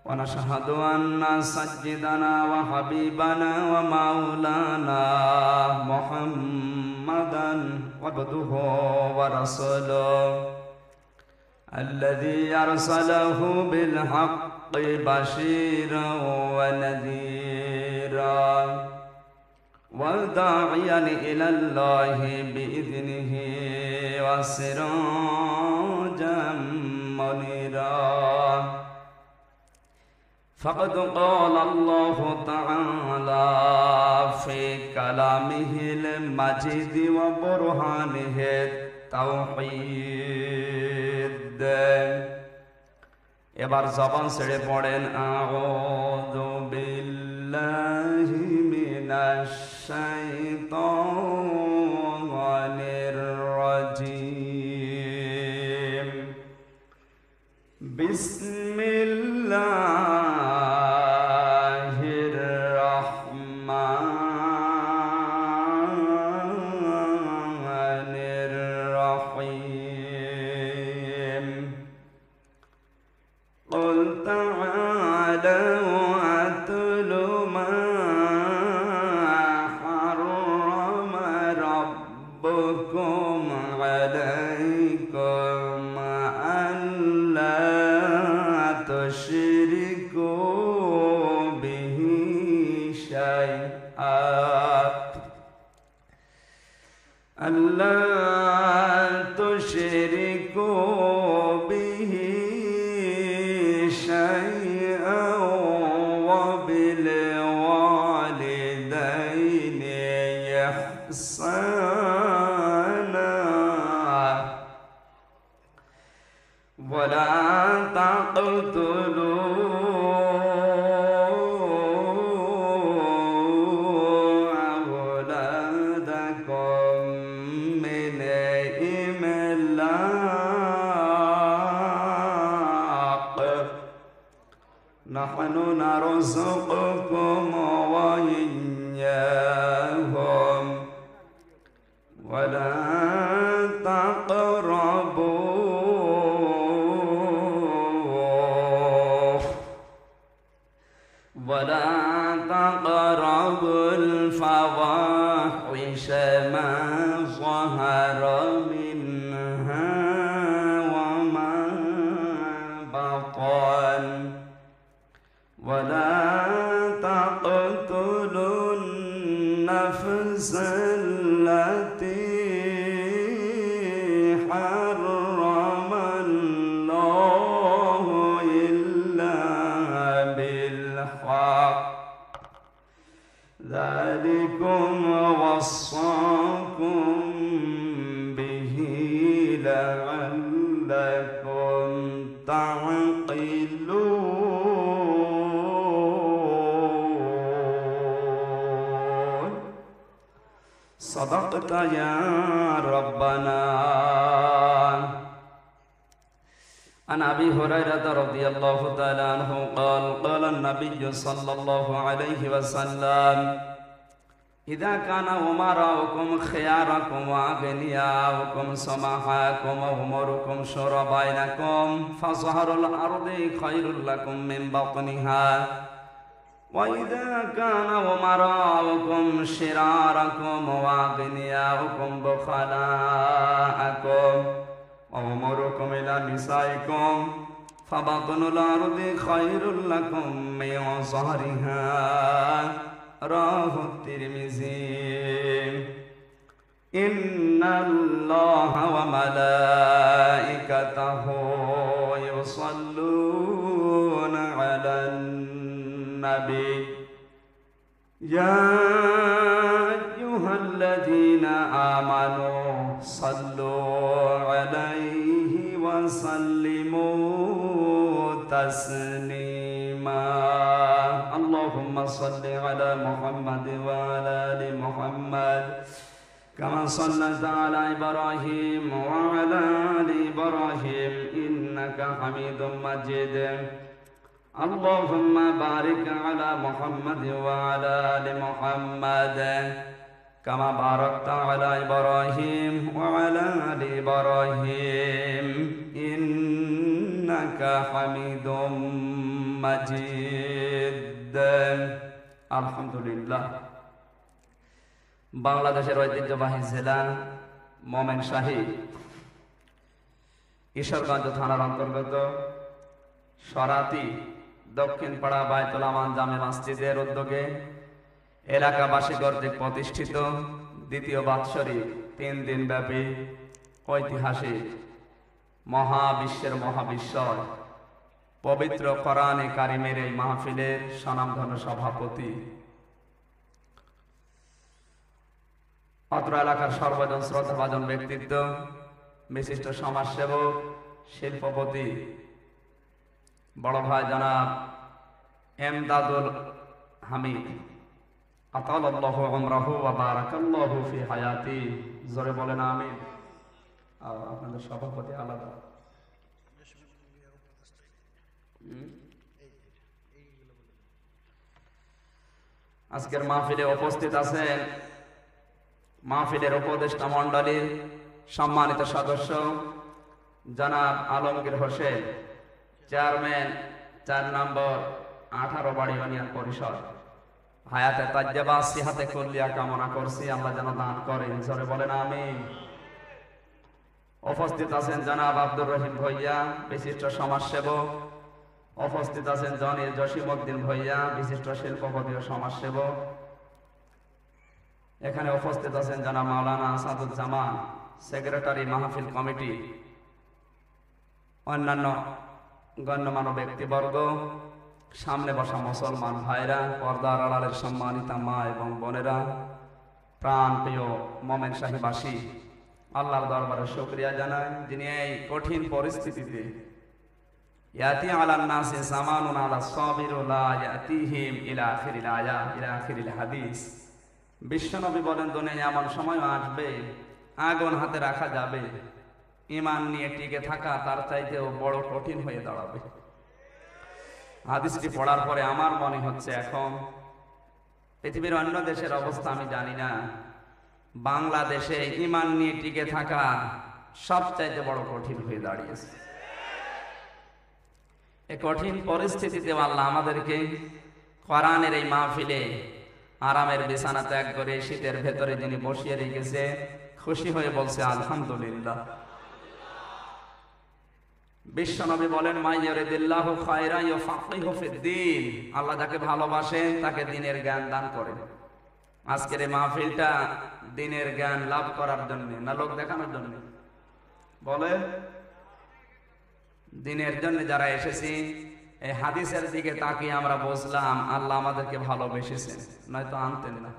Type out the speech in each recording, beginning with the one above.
ونشهد أن سيدنا وحبيبنا ومولانا محمدا عبده ورسوله الذي أرسله بالحق بشيرا ونذيرا وداعيا إلى الله بإذنه وسراجا منيرا فقد قال الله تعالى في كلامه المجيد وبرهانه التوحيد এবার জবান ছেড়ে পড়েন আউযু বিল্লাহি মিনাশ শাইতানির রাজীম বিসমিল্লাহির রহমানির রহিম قل تعالوا أتل ما حرم ربكم عليكم ألا تشركوا به شيئا ألا تشركوا به شيئا وبالوالدين إحسانا ولا تقتلوا أولادكم من إملاق نحن نرزقكم وإياهم ولا تقربوا الفواحش ما ظهر منها وما بطن ولا تقتلوا النفس التي حرم الله إلا بالحق ذلكم وصاكم به لعلكم تعقلون صدقت يا ربنا عن أبي هريرة رضي الله تعالى عنه قال قال النبي صلى الله عليه وسلم إذا كان أمراؤكم خياركم وأغنياؤكم سمحاءكم وأموركم شورى بينكم فظهر الأرض خير لكم من بطنها وإذا كان أمراؤكم شراركم وأغنياؤكم بخلاءكم وأموركم إلى نسائكم فبطن الأرض خير لكم من ظهرها رواه الترمذي إن الله وملائكته يصلون على النبي يا أيها الذين آمنوا صلوا عليه وسلموا تسليما اللهم صل على محمد وعلى آل محمد كما صليت على إبراهيم وعلى آل إبراهيم إنك حميد مجيد اللهم بارك على محمد وعلى آل محمد كما باركت على إبراهيم وعلى آل إبراهيم إنك ইন্নাকা হামিদুম মাজিদ। আলহামদুলিল্লাহ। বাংলাদেশের ঐতিহ্যবাহী জেলা ময়মনসিংহ ঈশ্বরগঞ্জ থানার অন্তর্গত সরাতি দক্ষিণ পাড়া বায়তুল আমান জামে মসজিদের উদ্যোগে এলাকাবাসী কর্তৃক প্রতিষ্ঠিত দ্বিতীয় বাৎসরিক 3 দিন ব্যাপী ঐতিহাসিক মহাবিশ্বের মহাবিশ্বর পবিত্র কোরআনে কারিমের এই মাহফিলের স্বনামধন্য সভাপতি, অত্র এলাকার সর্বজন শ্রদ্ধাভাজন ব্যক্তিত্ব, বিশিষ্ট সমাজসেবক, শিল্পপতি বড় ভাই জনাব এমদাদুল হামিদ, আতালাল্লাহু উমরাহু ওয়া বারাকাল্লাহু ফি হায়াতি। জোরে বলেন আমিন। আপনাদের সভাপতি আলাদা। আজকের মাহফিলে উপস্থিত আছেন মাহফিলের উপদেষ্টা মণ্ডলীর সম্মানিত সদস্য জনাব আলমগীর হোসেন, চেয়ারম্যান 4 নম্বর 18 বাড়ি ইউনিয়ন পরিষদ। হায়াতে তাজ্জাবা সিহাতে কুল্লিয়া কামনা করছি, আল্লাহ যেন দান করেন। জোরে বলেন আমিন। উপস্থিত আছেন জনাব আব্দুর রহিম ভইয়া, বিশিষ্ট সমাজসেবক। উপস্থিত আছেন জনির জসিমউদ্দিন ভইয়া, বিশিষ্ট শিল্পপতি ও সমাজসেবক। এখানে উপস্থিত আছেন জনাব মাওলানা আসাদুজ্জামান, সেক্রেটারি মাহফিল কমিটি, অন্যান্য গণ্যমান্য ব্যক্তিবর্গ, সামনে বসা মুসলমান ভাইরা, পর্দার আড়ালের সম্মানিতা মা এবং বোনেরা, প্রাণ প্রিয় ময়মনসিংহবাসী, আল্লাহর দরবারে শুকরিয়া জানাই যিনি এই কঠিন পরিস্থিতিতে ইয়াতি আলান নাসি জামানুন আলা সাবিরু লা ইয়াতিহিম ইলা আখিরিল আয়াত ইলা আখিরিল হাদিস। বিশ্বনবী বলেন, দুনিয়ায় এমন সময় আসবে আগুন হাতে রাখা যাবে, ঈমান নিয়ে টিকে থাকা তার চাইতেও বড় কঠিন হয়ে দাঁড়াবে। হাদিসটি পড়ার পরে আমার মনে হচ্ছে এখন পৃথিবীর অন্য দেশের অবস্থা আমি জানি না, বাংলাদেশে ঈমান নিয়ে টিকে থাকা সবচাইতে বড় কঠিন হয়ে দাঁড়িয়েছে। এই কঠিন পরিস্থিতিতে আল্লাহ আমাদেরকে কোরআনের এই মাহফিলে আরামের বিছানা ত্যাগ করে শীতের ভেতরে যিনি বসিয়ে রেখেছে, খুশি হয়ে বলছে আলহামদুলিল্লাহ। বিশ্বনবী বলেন, মাইয়ারিদিল্লাহু খায়রা ইউফাক্কিহু ফিদ্দীন, আল্লাহ যাকে ভালোবাসেন তাকে দ্বীনের জ্ঞান দান করেন। আজকের এই মাহফিলটা দ্বীনের জ্ঞান লাভ করার জন্য না লোক দেখানোর জন্য? বলে দ্বীনের জন্য যারা এসেছি, এই হাদিসের দিকে তাকিয়ে আমরা বুঝলাম আল্লাহ আমাদেরকে ভালোবেসেছেন, নয়তো আনতেন না।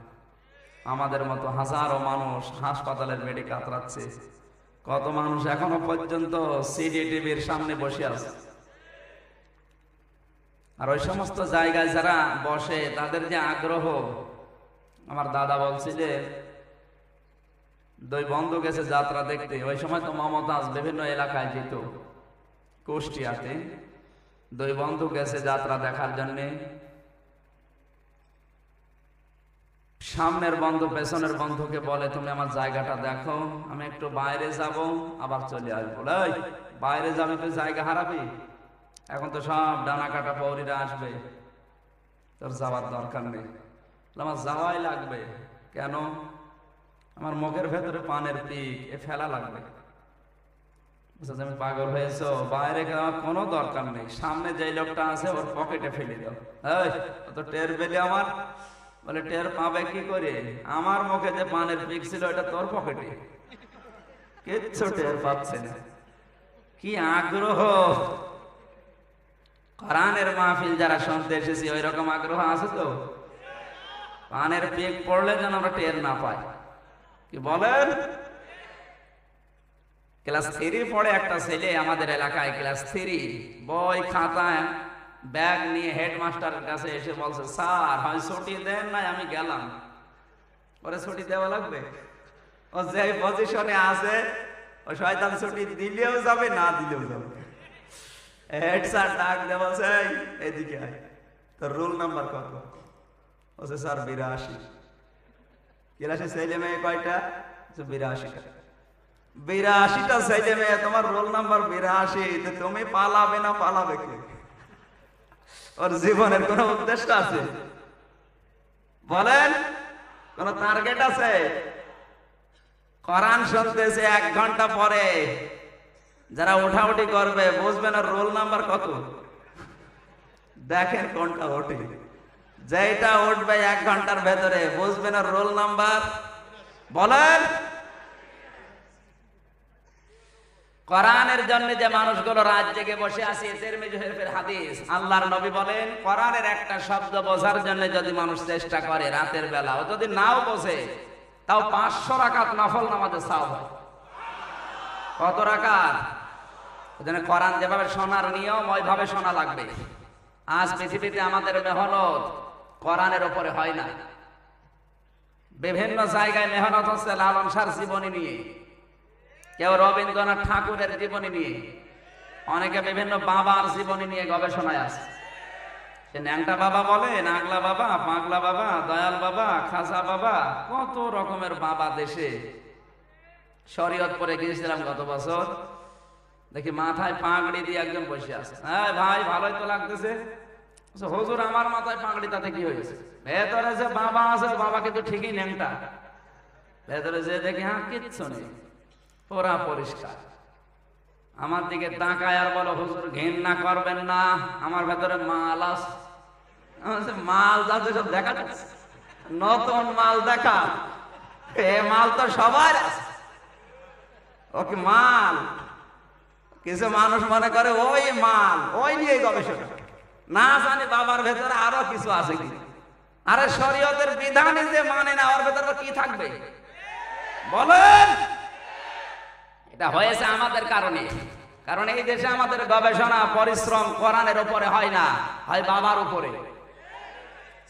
আমাদের মতো হাজারো মানুষ হাসপাতালের বেডে কাতরাচ্ছে, কত মানুষ এখনো পর্যন্ত সিডি টিভির সামনে বসে আছে। আর ওই সমস্ত জায়গায় যারা বসে তাদের যে আগ্রহ, আমার দাদা বলছে যে 2 বন্ধু গেছে যাত্রা দেখতে, ওই সময় তো মমতাজ বিভিন্ন এলাকায় যেত, কুষ্টিয়াতে 2 বন্ধু গেছে যাত্রা দেখার জন্য। সামনের বন্ধু পেছনের বন্ধুকে বলে, তুমি আমার জায়গাটা দেখো, আমি একটু বাইরে যাব আবার চলে আসবো। এই বাইরে যাবি তো জায়গা হারাবি, এখন তো সব ডানা কাটা পৌরীরা আসবে, তোর যাওয়ার দরকার নেই। আমার যাওয়াই লাগবে। কেন? আমার মুখের ভেতরে পানের পিক এ ফেলা লাগবে। আমি পাগল হয়েছ, বাইরে যাওয়ার কোনো দরকার নেই, সামনে যে লোকটা আছে ওর পকেটে ফেলে দাও। এই তো টের পেলে আমার? বলে টের পাবে কি করে? আমার মুখে যে পানের পিক ছিল এটা তোর পকেটে, কিচ্ছু টের পাচ্ছে না। কি আগ্রহ! কোরআনের মাহফিল যারা শুনতে এসেছি ওই রকম আগ্রহ আছে তো? পানের পিক পড়লে যেন আমরা টের না পাই। কি বলেন? ক্লাস 3 পড়ে একটা ছেলে আমাদের এলাকায়, ক্লাস 3, বই খাতা ব্যাগ নিয়ে হেডমাস্টারের কাছে এসে বলছে, স্যার হয় ছুটি দেন না আমি গেলাম। ওরে ছুটি দেওয়া লাগবে? ও যে পজিশনে আছে ও শয়তান ছুটি দিলেও যাবে না দিলেও যাবে। হেড স্যার ডাক দিয়ে বলছে, এদিকে আয়, তোর রোল নাম্বার কত? বলছে স্যার 82। ক্লাসে ছেলে মেয়ে কয়টা? 82টা। 82টা ছেলে মেয়ে, তোমার রোল নাম্বার 82, তুমি পালাবে না পালাবে কে? ওর জীবনের কোন উদ্দেশ্য আছে বলেন? কোন টার্গেট আছে? কোরআন শুনতেছে 1 ঘন্টা পরে যারা উঠাউঠি করবে বুঝবেন ওর রোল নাম্বার কত। দেখেন কোনটা ওঠে, যেটা উঠবে 1 ঘন্টার ভেতরে বুঝবেন ওর রোল নাম্বার। বলেন, কোরআনের জন্য যে মানুষগুলো রাত জেগে বসে আছে, তিরমিজি শরীফের হাদিস, আল্লাহর নবী বলেন কোরআনের একটা শব্দ বোঝার জন্য যদি মানুষ চেষ্টা করে রাতের বেলা, ও যদি নাও বোঝে তাও 500 রাকাত নফল নামাজের সওয়াব হয়। কত রাকাত? ওখানে কোরআন যেভাবে শোনার নিয়ম ওইভাবে শোনা লাগবে। আজ পৃথিবীতে আমাদের মেহনত কোরআনের উপরে হয় না। বিভিন্ন জায়গায় মেহনত হচ্ছে লালন শাহর জীবনী নিয়ে, কেউ রবীন্দ্রনাথ ঠাকুরের জীবনী নিয়ে, অনেকে বিভিন্ন বাবার জীবনী নিয়ে গবেষণায় আছে। সে ন্যাংটা বাবা বলে, নাগলা বাবা, পাগলা বাবা, দয়াল বাবা, খাজা বাবা, কত রকমের বাবা দেশে। শরীয়তপুরে গিয়েছিলাম গত বছর, দেখি মাথায় পাগড়ি দিয়ে একজন বসে আছে। হ্যাঁ ভাই, ভালোই তো লাগতেছে। হুজুর আমার মাথায় পাগড়ি, তাতে কি হয়েছে? ভেতরে যে বাবা আছে, বাবা কিন্তু ঠিকই ন্যাংটা। ভেতরে যে দেখি হ্যাঁ কিচ্ছু নেই, পুরা পরিষ্কার। আমার দিকে তাকায় আর বলো, হুজুর ঘৃণা করবেন না, আমার ভেতরে মাল আছে। মাল যাচ্ছে সব দেখা যাচ্ছে, নতুন মাল দেখা। এ মাল তো সবার আছে, ওকে মাল। কিছু মানুষ মনে করে ওই মাল, ওই নিয়ে গবেষণা, না জানি বাবার ভেতরে আরো কিছু আছে কি। আরে শরীয়তের বিধানে যে মানে না, ওর ভেতরে কি থাকবে বলেন? এটা হয়েছে আমাদের কারণে, কারণ এই দেশে আমাদের গবেষণা পরিশ্রম কোরআনের উপরে হয় না, হয় বাবার উপরে।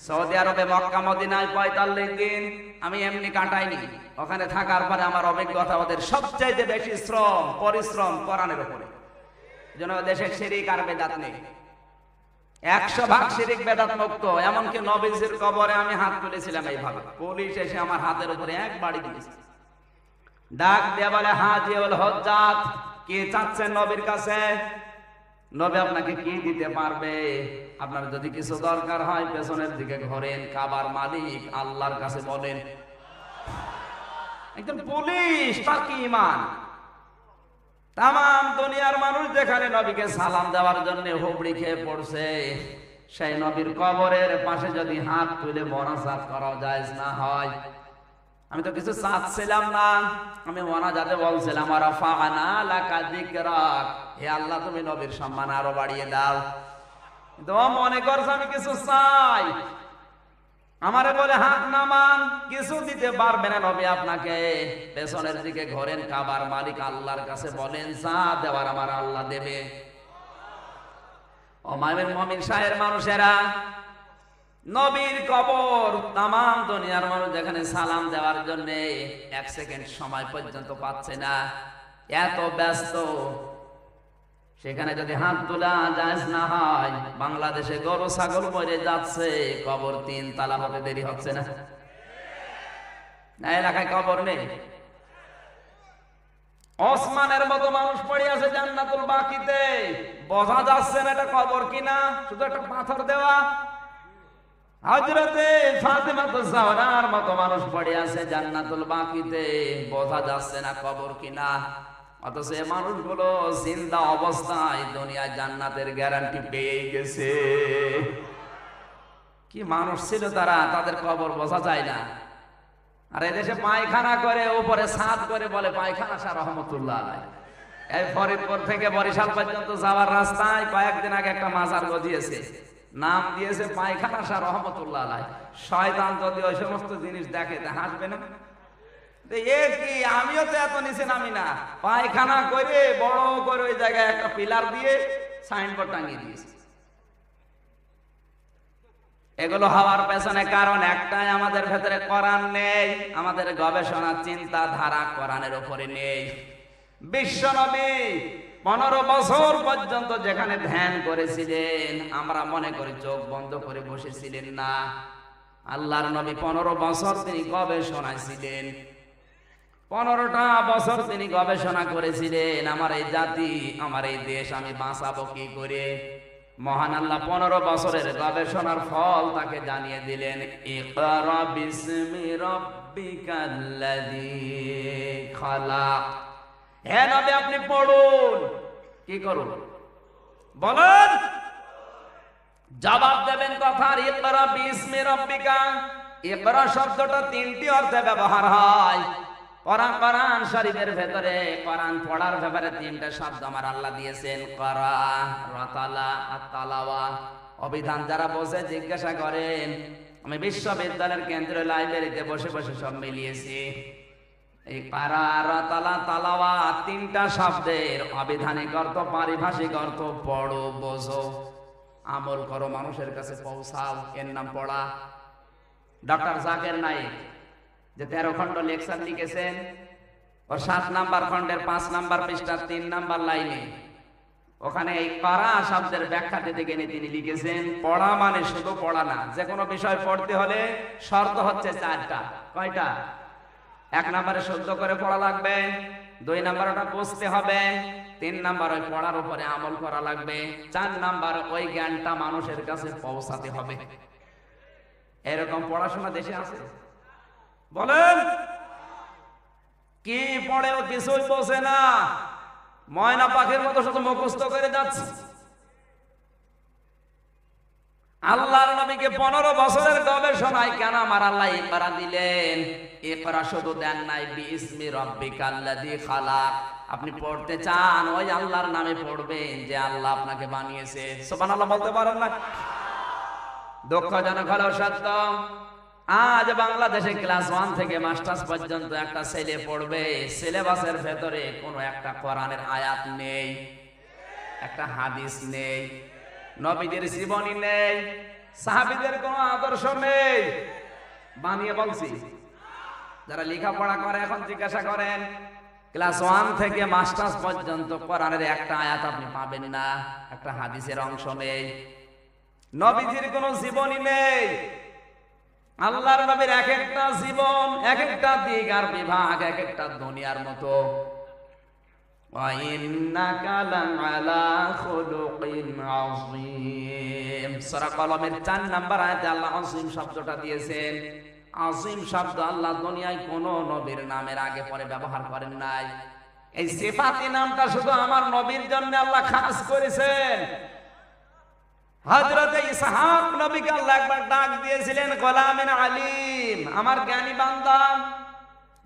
সৌদি আরবে মক্কা মদিনায় 45 দিন আমি এমনি কাটাইনি। ওখানে থাকার পরে আমার অভিজ্ঞতা, ওদের সবচাইতে বেশি শ্রম পরিশ্রম কোরআনের উপরে। যেন দেশে শিরিক আর বেদাত নেই, 100% শিরিক বেদাত মুক্ত। এমনকি নবীজির কবরে আমি হাত তুলেছিলাম এইভাবে, পুলিশ এসে আমার হাতের উপরে এক বাড়ি দিয়েছে, ডাক দিয়ে বলে, হাজিউল হুজ্জাত, কি চাচ্ছেন নবীর কাছে? নবী আপনাকে কি দিতে পারবে? আপনার যদি কিছু দরকার হয় পেছনের দিকে ঘোরেন, কাবার মালিক আল্লাহর কাছে বলেন। একজন পুলিশ, তার কি ঈমান! তাম দুনিয়ার মানুষ যেখানে নবীকে সালাম দেওয়ার জন্য হুবড়ি খেয়ে পড়ছে, সেই নবীর কবরের পাশে যদি হাত তুলে মোনাজাত করা জায়েজ না হয়। আমি তো কিছু চাচ্ছিলাম না, আমি মোনাজাতে বলছিলাম, রাফা'না লাকা যিকরাক, হে আল্লাহ তুমি নবীর সম্মান আরো বাড়িয়ে দাও। তো মনে করছে আমি কিছু চাই, আমারে বলে হাত নামান, কিছু দিতে পারবে না নবী আপনাকে। পেছনের দিকে ঘোরেন, কাবার মালিক আল্লাহর কাছে বলেন, যা দেওয়ার আমার আল্লাহ দেবে। ও মায়ের মুমিন শাহের মানুষেরা, নবীর কবর তাম দুনিয়ার মানুষ যেখানে সালাম দেওয়ার জন্য 1 সেকেন্ড সময় পর্যন্ত পাচ্ছে না, এত ব্যস্ত, সেখানে যদি হাত তোলা জায়েজ না হয়, বাংলাদেশে গরু ছাগল মরে যাচ্ছে, কবর 3 তালা হতে দেরি হচ্ছে না? এলাকায় কবর নেই। ওসমানের মতো মানুষ পড়ে আছে জান্নাতুল বাকিতে, বোঝা যাচ্ছে না এটা কবর কিনা, শুধু একটা পাথর দেওয়া। হযরতে ফাতেমা জাহরার মতো মানুষ পড়ে আছে জান্নাতুল বাকিতে, বোঝা যাচ্ছে না কবর কিনা। অথচ এই মানুষগুলো জিন্দা অবস্থায় দুনিয়ায় জান্নাতের গ্যারান্টি পেয়ে গেছে। কি মানুষ ছিল তারা, তাদের কবর বোঝা যায় না। আর এদেশে পায়খানা করে, উপরে ছাদ করে বলে পায়খানা শাহ রহমতুল্লাহ আলাইহি। এই ফরিদপুর থেকে বরিশাল পর্যন্ত যাওয়ার রাস্তায় কয়েকদিন আগে একটা মাজার গজিয়েছে, নাম দিয়েছে পায়খানা শাহ রহমতুল্লাহ আলাইহি। শয়তান যদি ওই সমস্ত জিনিস দেখে তা হাসবে না? এ কি, আমিও তো এত নিচে নামি না। পায়খানা করে বড় করে ওই জায়গায় একটা পিলার দিয়ে সাইনবোর্ড টাঙিয়ে দিয়েছে। এগুলো হওয়ার পেছনে কারণ একটাই, আমাদের ভেতরে কোরআন নেই, আমাদের গবেষণা চিন্তা ধারা কোরআনের উপরে নেই। বিশ্বনবী 15 বছর পর্যন্ত যেখানে ধ্যান করেছিলেন, আমরা মনে করি চোখ বন্ধ করে বসেছিলেন না। আল্লাহর নবী 15 বছর তিনি গবেষণায় ছিলেন। 15টা বছর তিনি গবেষণা করেছিলেন, আমার এই জাতি, আমার এই দেশ আমি বাঁচাবো কি করে। মহান আল্লাহ 15 বছরের গবেষণার ফল তাকে জানিয়ে দিলেন, ইকরা বিসমি রাব্বিকাল্লাযী খালাক। হে নবী, আপনি পড়ুন। কি করুন বলেন? জবাব দেবেন কথার। ইকরা বিসমি রাব্বিকা, ইকরা শব্দটা 3টি অর্থে ব্যবহার হয়। কোরআন শরীফের ভেতরে কোরআন পড়ার ব্যাপারে 3টা শব্দ আমার আল্লাহ দিয়েছেন, করা, রাতালা আর তালাওয়া। অভিধান যারা বসে জিজ্ঞাসা করেন, আমি বিশ্ববিদ্যালয়ের কেন্দ্রীয় লাইব্রেরিতে বসে বসে সব মিলিয়েছি। এই কারা, রাতালা, তালাওয়া 3টা শব্দের অভিধানিক অর্থ, পারিভাষিক অর্থ পড়ো, বোঝো, আমল করো, মানুষের কাছে পৌঁছাও, এর নাম পড়া। ডক্টর জাকির নায়েক যে 13 খণ্ড লেকচার লিখেছেন, ওর 7 নাম্বার খণ্ডের 5 নাম্বার পৃষ্ঠার 3 নাম্বার লাইনে ওখানে এই করা শব্দের ব্যাখ্যা দিতে গিয়ে তিনি লিখেছেন, পড়া মানে শুধু পড়া না, যে কোনো বিষয় পড়তে হলে শর্ত হচ্ছে 4টা। কয়টা? 1 নাম্বারে শুদ্ধ করে পড়া লাগবে, 2 নাম্বার ওটা বুঝতে হবে, 3 নাম্বার ওই পড়ার উপরে আমল করা লাগবে, 4 নাম্বার ওই জ্ঞানটা মানুষের কাছে পৌঁছাতে হবে। এরকম পড়াশোনা দেশে আছে? বলেন। কি পড়েও কিছুই বোঝে না, ময়না পাখির মতো শুধু মুখস্থ করে যাচ্ছে। আল্লাহর নবীকে 15 বছরের গবেষণায় কেন আমার আল্লাহ ইকরা দিলেন? ইকরা শুধু দেন নাই, বিসমি রাব্বিকাল্লাযী খালাক। আপনি পড়তে চান, ওই আল্লাহর নামে পড়বেন যে আল্লাহ আপনাকে বানিয়েছে। সুবহানাল্লাহ বলতে পারেন না? দুঃখজনক হলেও সত্য, আজ বাংলাদেশে ক্লাস 1 থেকে মাস্টার্স পর্যন্ত একটা ছেলে পড়বে, সিলেবাসের ভেতরে কোনো একটা কোরআনের আয়াত নেই, একটা হাদিস নেই, নবীদের জীবনী নেই, সাহাবীদের কোনো আদর্শ নেই। বানিয়ে বলছি। যারা লেখাপড়া করে এখন জিজ্ঞাসা করেন, ক্লাস 1 থেকে মাস্টার্স পর্যন্ত কোরআনের একটা আয়াত আপনি পাবেন না, একটা হাদিসের অংশ নেই, নবীজির কোনো জীবনী নেই। আল্লাহর নবীর এক একটা জীবন, এক একটা দিক আর বিভাগ, এক একটা দুনিয়ার মতো। ওয়া ইন্নাকা লাআলা খুলুকিন আযীম। সূরা কলমের 4 নাম্বার আয়াতে আল্লাহ আযীম শব্দটা দিয়েছেন। আযীম শব্দ আল্লাহ দুনিয়ায় কোনো নবীর নামের আগে পরে ব্যবহার করেন নাই। এই সিফাতি নামটা শুধু আমার নবীর জন্য আল্লাহ খাস করেছেন। হযরত ইসহাক নবীকে আল্লাহ একবার ডাক দিয়েছিলেন গোলামিন আলিম, আমার জ্ঞানী বান্দা।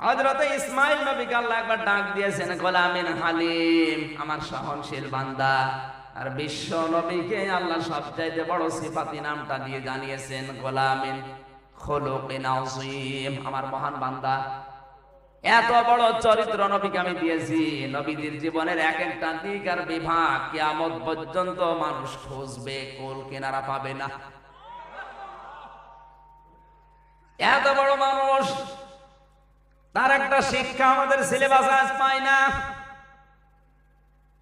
হযরত ইসমাঈল নবীকে আল্লাহ একবার ডাক দিয়েছেন গোলামিন হালিম, আমার সহনশীল বান্দা। আর বিশ্ব নবীকে আল্লাহ সবচাইতে বড় সিফাতি নামটা দিয়ে জানিয়েছেন গোলামিন খুলুকিন আযীম, আমার মহান বান্দা। এত বড় চরিত্র নবীকে আমি দিয়েছি। নবীদের জীবনের এক একটা দিক আর বিভাগ কিয়ামত পর্যন্ত মানুষ খুঁজবে, কোল কিনারা পাবে না। এত বড় মানুষ, তার একটা শিক্ষা আমাদের সিলেবাসে আজ পাই না।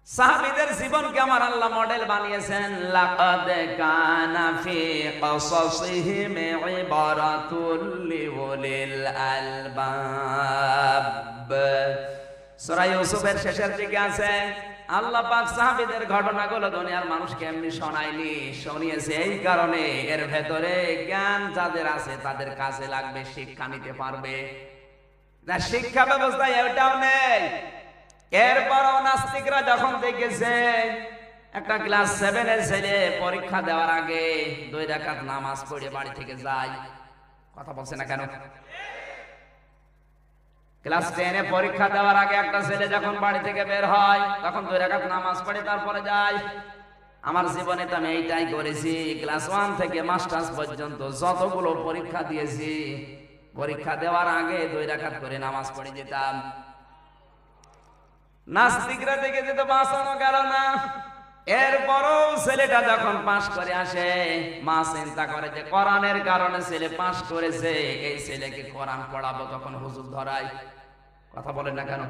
সাহাবীদের জীবনকে আমার আল্লাহ মডেল বানিয়েছেন। লাকাদ কানা ফি কসাসিহিম ইবারাতুল লিউলিল আলবাব। সূরা ইউসুফের শেষের দিকে আছে, আল্লাহ পাক সাহাবীদের ঘটনাগুলো দুনিয়ার মানুষকে এমনি শোনায়নি, শুনিয়েছে এই কারণে এর ভেতরে জ্ঞান যাদের আছে তাদের কাছে লাগবে, শিক্ষা নিতে পারবে। না, শিক্ষা ব্যবস্থায় এটাও নেই। এরপরও নাস্তিকরা যখন দেখেছে একটা ক্লাস 7 এর ছেলে পরীক্ষা দেওয়ার আগে 2 রাকাত নামাজ পড়ে বাড়ি থেকে যায়, কথা বলছে না কেন? ক্লাস 10 এ পরীক্ষা দেওয়ার আগে একটা ছেলে যখন বাড়ি থেকে বের হয় তখন 2 রাকাত নামাজ পড়ে তারপরে যায়। আমার জীবনে তো আমি এইটাই করেছি। ক্লাস 1 থেকে মাস্টার্স পর্যন্ত যতগুলো পরীক্ষা দিয়েছি, পরীক্ষা দেওয়ার আগে 2 রাকাত করে নামাজ পড়ে যেতাম। নাস্তিকরা দেখে যেত বাঁচানো গেল না। এরপরও ছেলেটা যখন পাশ করে আসে, মা চিন্তা করে যে কোরআনের কারণে ছেলে পাশ করেছে, এই ছেলেকে কোরআন পড়াবো, তখন হুজুর ধরাই। কথা বলেন না কেন?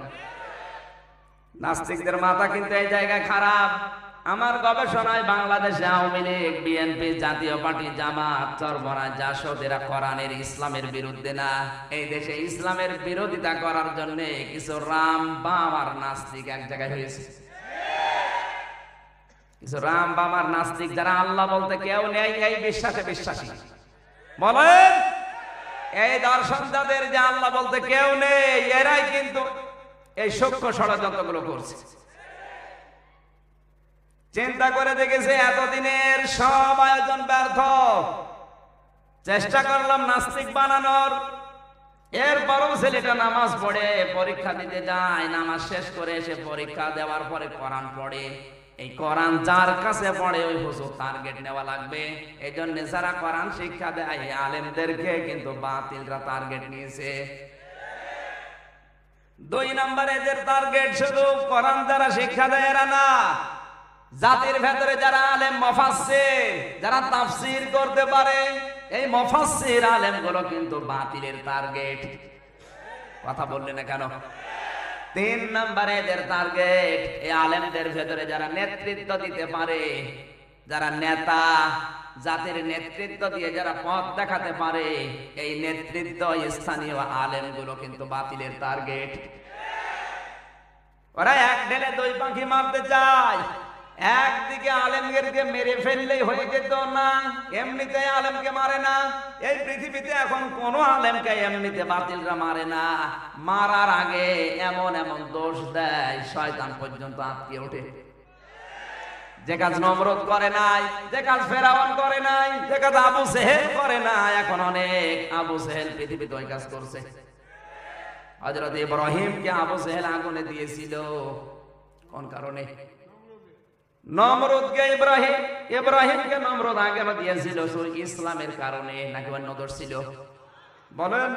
নাস্তিকদের মাথা কিন্তু এই জায়গায় খারাপ। আমার গবেষণায় বাংলাদেশে আওয়ামী লীগ, বিএনপি, জাতীয় পার্টি, জামাত, চরমনায়, জাসদ এরা কোরআনের ইসলামের বিরুদ্ধে না। এই দেশে ইসলামের বিরোধিতা করার জন্য কিছু রাম বাম আর নাস্তিক এক জায়গায় হয়েছে। কিছু রাম বাম আর নাস্তিক যারা আল্লাহ বলতে কেউ নেই এই বিশ্বাসে বিশ্বাসী, বলেন এই দর্শন যাদের যে আল্লাহ বলতে কেউ নেই, এরাই কিন্তু এই সূক্ষ্ম ষড়যন্ত্রগুলো করছে। চিন্তা করে দেখেছে এতদিনের সব আয়োজন ব্যর্থ। চেষ্টা করলাম নাস্তিক বানানোর, এরপরও ছেলেটা নামাজ পড়ে পরীক্ষা দিতে যায়, নামাজ শেষ করে এসে পরীক্ষা দেওয়ার পরে কোরআন পড়ে। এই কোরআন যার কাছে পড়ে ওই হুজুর টার্গেট নেওয়া লাগবে। এই জন্য যারা কোরআন শিক্ষা দেয় আলেমদেরকে কিন্তু বাতিলরা টার্গেট নিয়েছে। 2 নম্বরে এদের টার্গেট শুধু কোরআন যারা শিক্ষা দেয় এরা না, জাতির ভেতরে যারা আলেম মুফাসসির, যারা তাফসীর করতে পারে, এই মুফাসসির আলেমগুলো কিন্তু বাতিলের টার্গেট। কথা বললেন না কেন? 3 নম্বরে এদের টার্গেট এই আলেমদের ভেতরে যারা নেতৃত্ব দিতে পারে, যারা নেতা, জাতির নেতৃত্ব দিয়ে যারা পথ দেখাতে পারে, এই নেতৃত্ব স্থানীয় আলেমগুলো কিন্তু বাতিলের টার্গেট। ওরা এক ঢেলে 2 পাখি মারতে চায়। একদিকে আলেমদেরকে মেরে ফেললেই হয়ে যেত না, এমনিতে আলেমকে মারে না। এই পৃথিবীতে এখন কোন আলেমকে এমনিতে বাতিলরা মারে না, মারার আগে এমন এমন দোষ দেয় শয়তান পর্যন্ত আটকে ওঠে। যে কাজ নমরুদ করে নাই, যে কাজ ফেরাউন করে নাই, যে কাজ আবু জেহেল করে নাই, এখন অনেক আবু জেহেল পৃথিবীতে ওই কাজ করছে। হযরত ইব্রাহিমকে আবু জেহেল আগুনে দিয়েছিল কোন কারণে? নমরুদকে ইব্রাহিমকে নমরুদ আগে দিয়েছিল ইসলামের কারণে, নাকি অন্য দোষ ছিল? বলেন।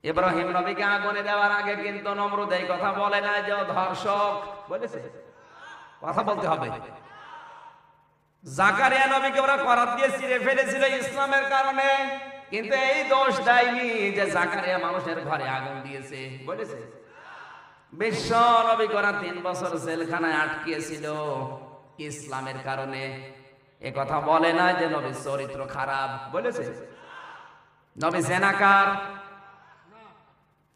ইব্রাহিম নবীকে আগুনে দেওয়ার আগে কিন্তু নমরুদ এই কথা বলে না যে ও ধর্ষক, বলেছে? কথা বলতে হবে। জাকারিয়া নবীকে ওরা করাত দিয়ে ছিঁড়ে ফেলেছিল ইসলামের কারণে, কিন্তু এই দোষ দেয়নি যে জাকারিয়া মানুষের ঘরে আগুন দিয়েছে, বলেছে? বিশ্ব নবী করা 3 বছর জেলখানায় আটকিয়েছিল ইসলামের কারণে, এ কথা বলে না যে নবীর চরিত্র খারাপ, বলেছে? নবী জেনাকার।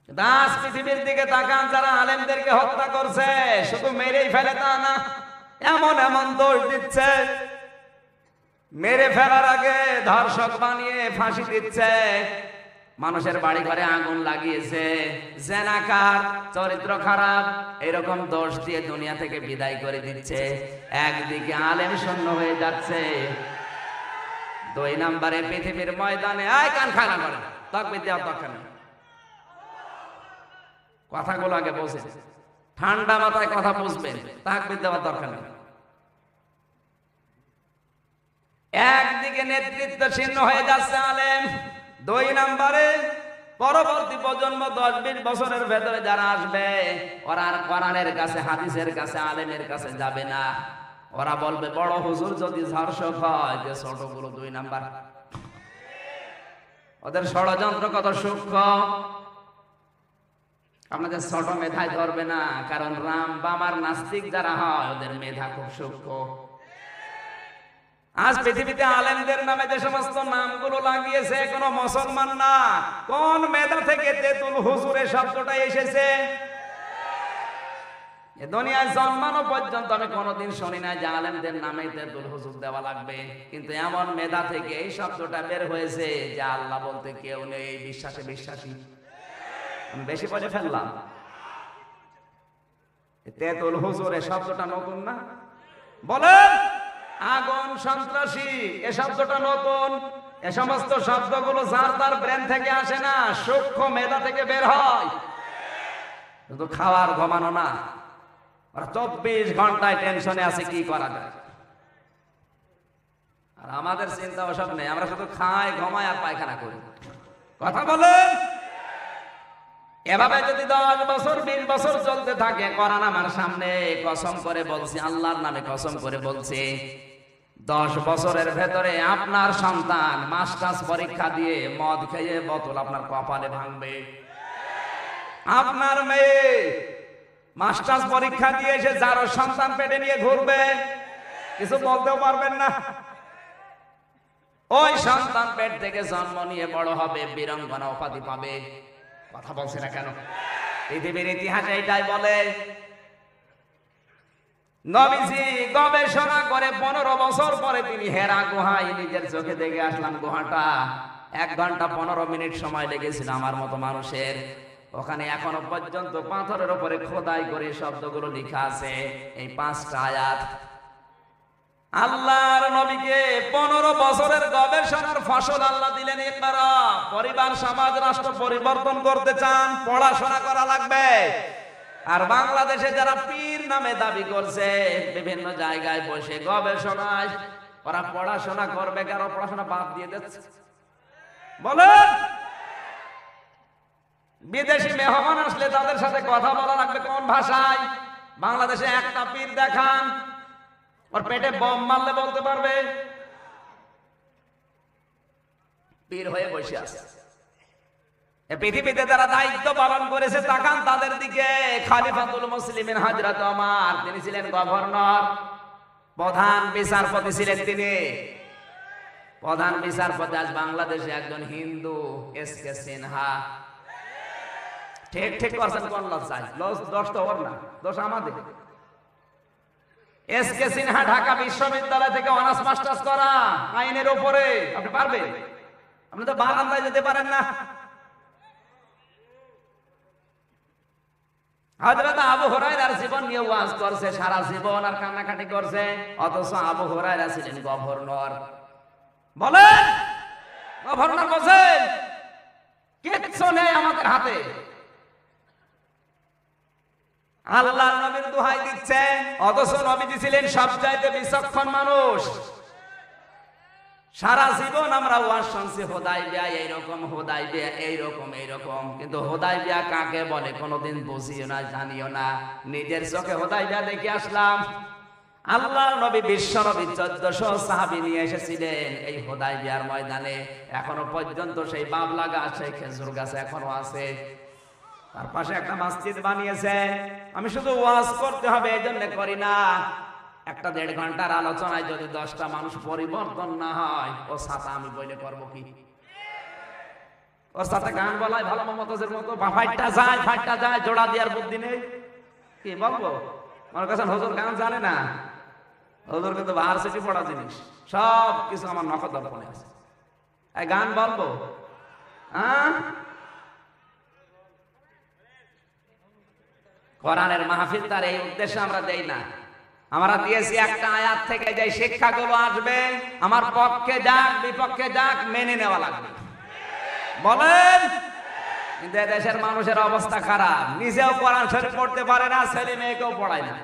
দাস পৃথিবীর দিকে তাকান, যারা আলেমদেরকে হত্যা করছে শুধু মেরেই ফেলে তা না, এমন এমন দোষ দিচ্ছে, মেরে ফেলার আগে ধর্ষক বানিয়ে ফাঁসি দিচ্ছে, মানুষের বাড়ি ঘরে আগুন লাগিয়েছে, জেনাকার, চরিত্র খারাপ, এরকম দোষ দিয়ে দুনিয়া থেকে বিদায় করে দিচ্ছে। একদিকে আলেম শূন্য হয়ে যাচ্ছে, 2 নম্বরে পৃথিবীর ময়দানে কান খানা করে তাকবীর দেওয়ার দরকার নেই। কথাগুলো আগে বলছে, ঠান্ডা মাথায় কথা বুঝবেন, তাকবীর দেওয়ার দরকার নেই। একদিকে নেতৃত্ব শীর্ণ হয়ে যাচ্ছে আলেম, 2 নম্বরে পরবর্তী প্রজন্ম 10-20 বছরের ভেতরে যারা আসবে ওরা আর কোরআনের কাছে, হাদিসের কাছে, আলেমের কাছে যাবে না। ওরা বলবে বড় হুজুর যদি ধর্ষক হয়, যে ছোটগুলো 2 নাম্বার। ওদের ষড়যন্ত্র কত সূক্ষ্ম, আপনাদের ছোট মেধায় ধরবে না, কারণ রাম বামার নাস্তিক যারা হয় ওদের মেধা খুব সূক্ষ্ম। আজ পৃথিবীতে আলেমদের নামে যে সমস্ত নামগুলো লাগিয়েছে কোন মুসলমান না, কোন মেধা থেকে তেতুল হুজুরের শব্দটা এসেছে? এ দুনিয়ায় জন্মানো পর্যন্ত আমি কোনোদিন শুনি না যে আলেমদের নামে তেতুল হুজুর দেওয়া লাগবে, কিন্তু এমন মেধা থেকে এই শব্দটা বের হয়েছে যে আল্লাহ বলতে কেউ নেই, বিশ্বাসে বিশ্বাসী। আমি বেশি বলে ফেললাম? তেতুল হুজুর এই শব্দটা নতুন না? বলেন। আগুন, সন্ত্রাসী, এ শব্দটা নতুন। এ সমস্ত শব্দগুলো যার তার ব্রেন থেকে আসে না, সূক্ষ্ম মেধা থেকে বের হয়। শুধু খাওয়ার ঘুমানো না, আর 24 ঘন্টায় টেনশনে আছে কি করা যায়। আর আমাদের চিন্তা ওসব নেই, আমরা শুধু খাই, ঘুমাই আর পায়খানা করি। কথা বলেন। এভাবে যদি 10 বছর 20 বছর চলতে থাকে, কোরআন আমার সামনে কসম করে বলছি, আল্লাহর নামে কসম করে বলছি, 10 বছরের ভেতরে আপনার সন্তান মাস্টার্স পরীক্ষা দিয়ে মদ খেয়ে বোতল আপনার কপালে ভাঙবে। আপনার মেয়ে মাস্টার্স পরীক্ষা দিয়ে এসে যারও সন্তান পেটে নিয়ে ঘুরবে, কিছু বলতেও পারবেন না। ওই সন্তান পেট থেকে জন্ম নিয়ে বড় হবে, বীরাঙ্গনা উপাধি পাবে। কথা বলছে না কেন? পৃথিবীর ইতিহাসে এটাই বলে। নবীজি গবেষণা করে 15 বছর পরে তিনি হেরা গুহায় নিজের চোখে দেখে আসলাম। গুহাটা 1 ঘন্টা 15 মিনিট সময় লেগেছিল আমার মতো মানুষের। ওখানে এখনো পর্যন্ত পাথরের উপরে খোদাই করে শব্দগুলো লেখা আছে, এই 5টা আয়াত। আল্লাহর নবীকে 15 বছরের গবেষণার ফসল আল্লাহ দিলেন। ইকরা, পরিবার সমাজ রাষ্ট্র পরিবর্তন করতে চান, পড়াশোনা করা লাগবে। আর বাংলাদেশে যারা পীর নামে দাবি করছে, বিভিন্ন জায়গায় বসে গবেষণায়, ওরা পড়াশোনা করবে, কারো পড়াশোনা বাদ দিয়ে দিচ্ছে। বলেন, বিদেশি মেহমান আসলে তাদের সাথে কথা বলা লাগবে কোন ভাষায়? বাংলাদেশে একটা পীর দেখান, ওর পেটে বম মারলে বলতে পারবে? পীর হয়ে বসে আছে। পৃথিবীতে যারা দায়িত্ব পালন করেছে তাকান তাদের দিকে। খলিফাতুল মুসলিমিন হযরত ওমর, তিনি ছিলেন গভর্নর, প্রধান বিচারপতি ছিলেন তিনি। প্রধান বিচারপতি আজ বাংলাদেশে একজন হিন্দু, এস.কে. সিনহা। ঠিক ঠিক করছেন, কোন লজ্জায়? দোষ তো ওর না, দোষ আমাদের। এস.কে. সিনহা ঢাকা বিশ্ববিদ্যালয় থেকে অনার্স মাস্টার্স করা আইনের উপরে। আপনি পারবেন? আপনি তো বারান্দায় যেতে পারেন না। হযরত আবু হুরায়রার জীবন নিয়ে ওয়াজ করছে সারা জীবন, আর কান্নাকাটি করছে, অথচ আবু হুরায়রা ছিলেন গভর্নর। বলেন, গভর্নর বলছেন কিচ্ছু নেই আমাদের হাতে। আল্লাহর নবীর দোহাই দিচ্ছেন, অথচ নবীজি ছিলেন সবচাইতে বিচক্ষণ মানুষ। সারা জীবন আমরা ওয়াজ শুনছি, হুদায়বিয়া এইরকম, হুদায়বিয়া এইরকম এইরকম, কিন্তু হুদায়বিয়া কাকে বলে কোনোদিন বুঝিও না, জানিও না। নিজের চোখে হুদায়বিয়া দেখে আসলাম। আল্লাহর নবী বিশ্ব নবী 1400 সাহাবী নিয়ে এসেছিলেন এই হুদায়বিয়ার ময়দানে। এখনো পর্যন্ত সেই বাবলা গাছ, সেই খেজুর গাছ এখনো আছে। তার পাশে একটা মসজিদ বানিয়েছে। আমি শুধু ওয়াজ করতে হবে এই জন্য করি না। 1-1.5 ঘন্টার আলোচনায় যদি 10টা মানুষ পরিবর্তন না হয়, ও সাথে আমি বলে করবো কি? ওর সাথে গান বলায় ভালো মমতাজের মতো ফাইটটা যায়, জোড়া দেওয়ার বুদ্ধি নেই। কি বলবো? আমার কাছে হুজুর গান জানে না। হুজুর কিন্তু ভার্সিটি পড়া জিনিস, সব কিছু আমার নখদর্পণে আছে। এই গান বলবো? কোরআনের মাহফিল তার এই উদ্দেশ্যে আমরা দেই না। আমরা দিয়েছি একটা আয়াত থেকে যে শিক্ষাগুলো আসবে, আমার পক্ষে যাক বিপক্ষে যাক, মেনে নেওয়া লাগবে। বলেন, কিন্তু দেশের মানুষের অবস্থা খারাপ, নিজেও কোরআন শরীফ পড়তে পারে না, ছেলে মেয়েকেও পড়ায় না।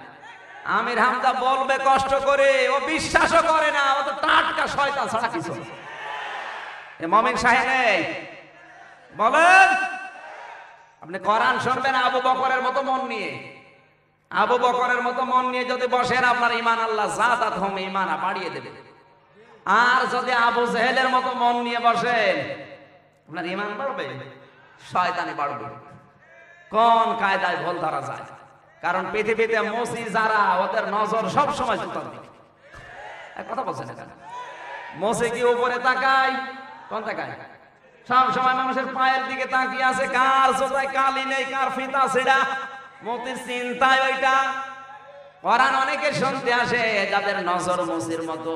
আমির হামজা বলবে কষ্ট করে, ও বিশ্বাসও করে না, ও তো টাটকা শয়তান ছাড়া কিছু। মমিন সাহেব বলেন, আপনি কোরআন শুনবেন আবু বকরের মতো মন নিয়ে। আবু বকরের মতো মন নিয়ে যদি বসেন, আপনার ঈমান আল্লাহ যাদাতহুম ঈমানা বাড়িয়ে দেবে। আর যদি আবু জেহেলের মতো মন নিয়ে বসেন, আপনার ঈমান বাড়বে, শয়তানি বাড়বে। কোন কায়দায় ভুল ধরা যায়? কারণ পৃথিবীতে মুসি যারা, ওদের নজর সব সময় জুতার দিকে। কথা বলছেন এখানে? মুসি কি উপরে তাকায়? কোন তাকায়? সব সময় মানুষের পায়ের দিকে তাকিয়ে আছে, কার জুতায় কালি নেই, কার ফিতা ছেঁড়া, মতির চিন্তায় ওইটা। কোরআন অনেকে শুনতে আসে যাদের নজর মুসির মতো,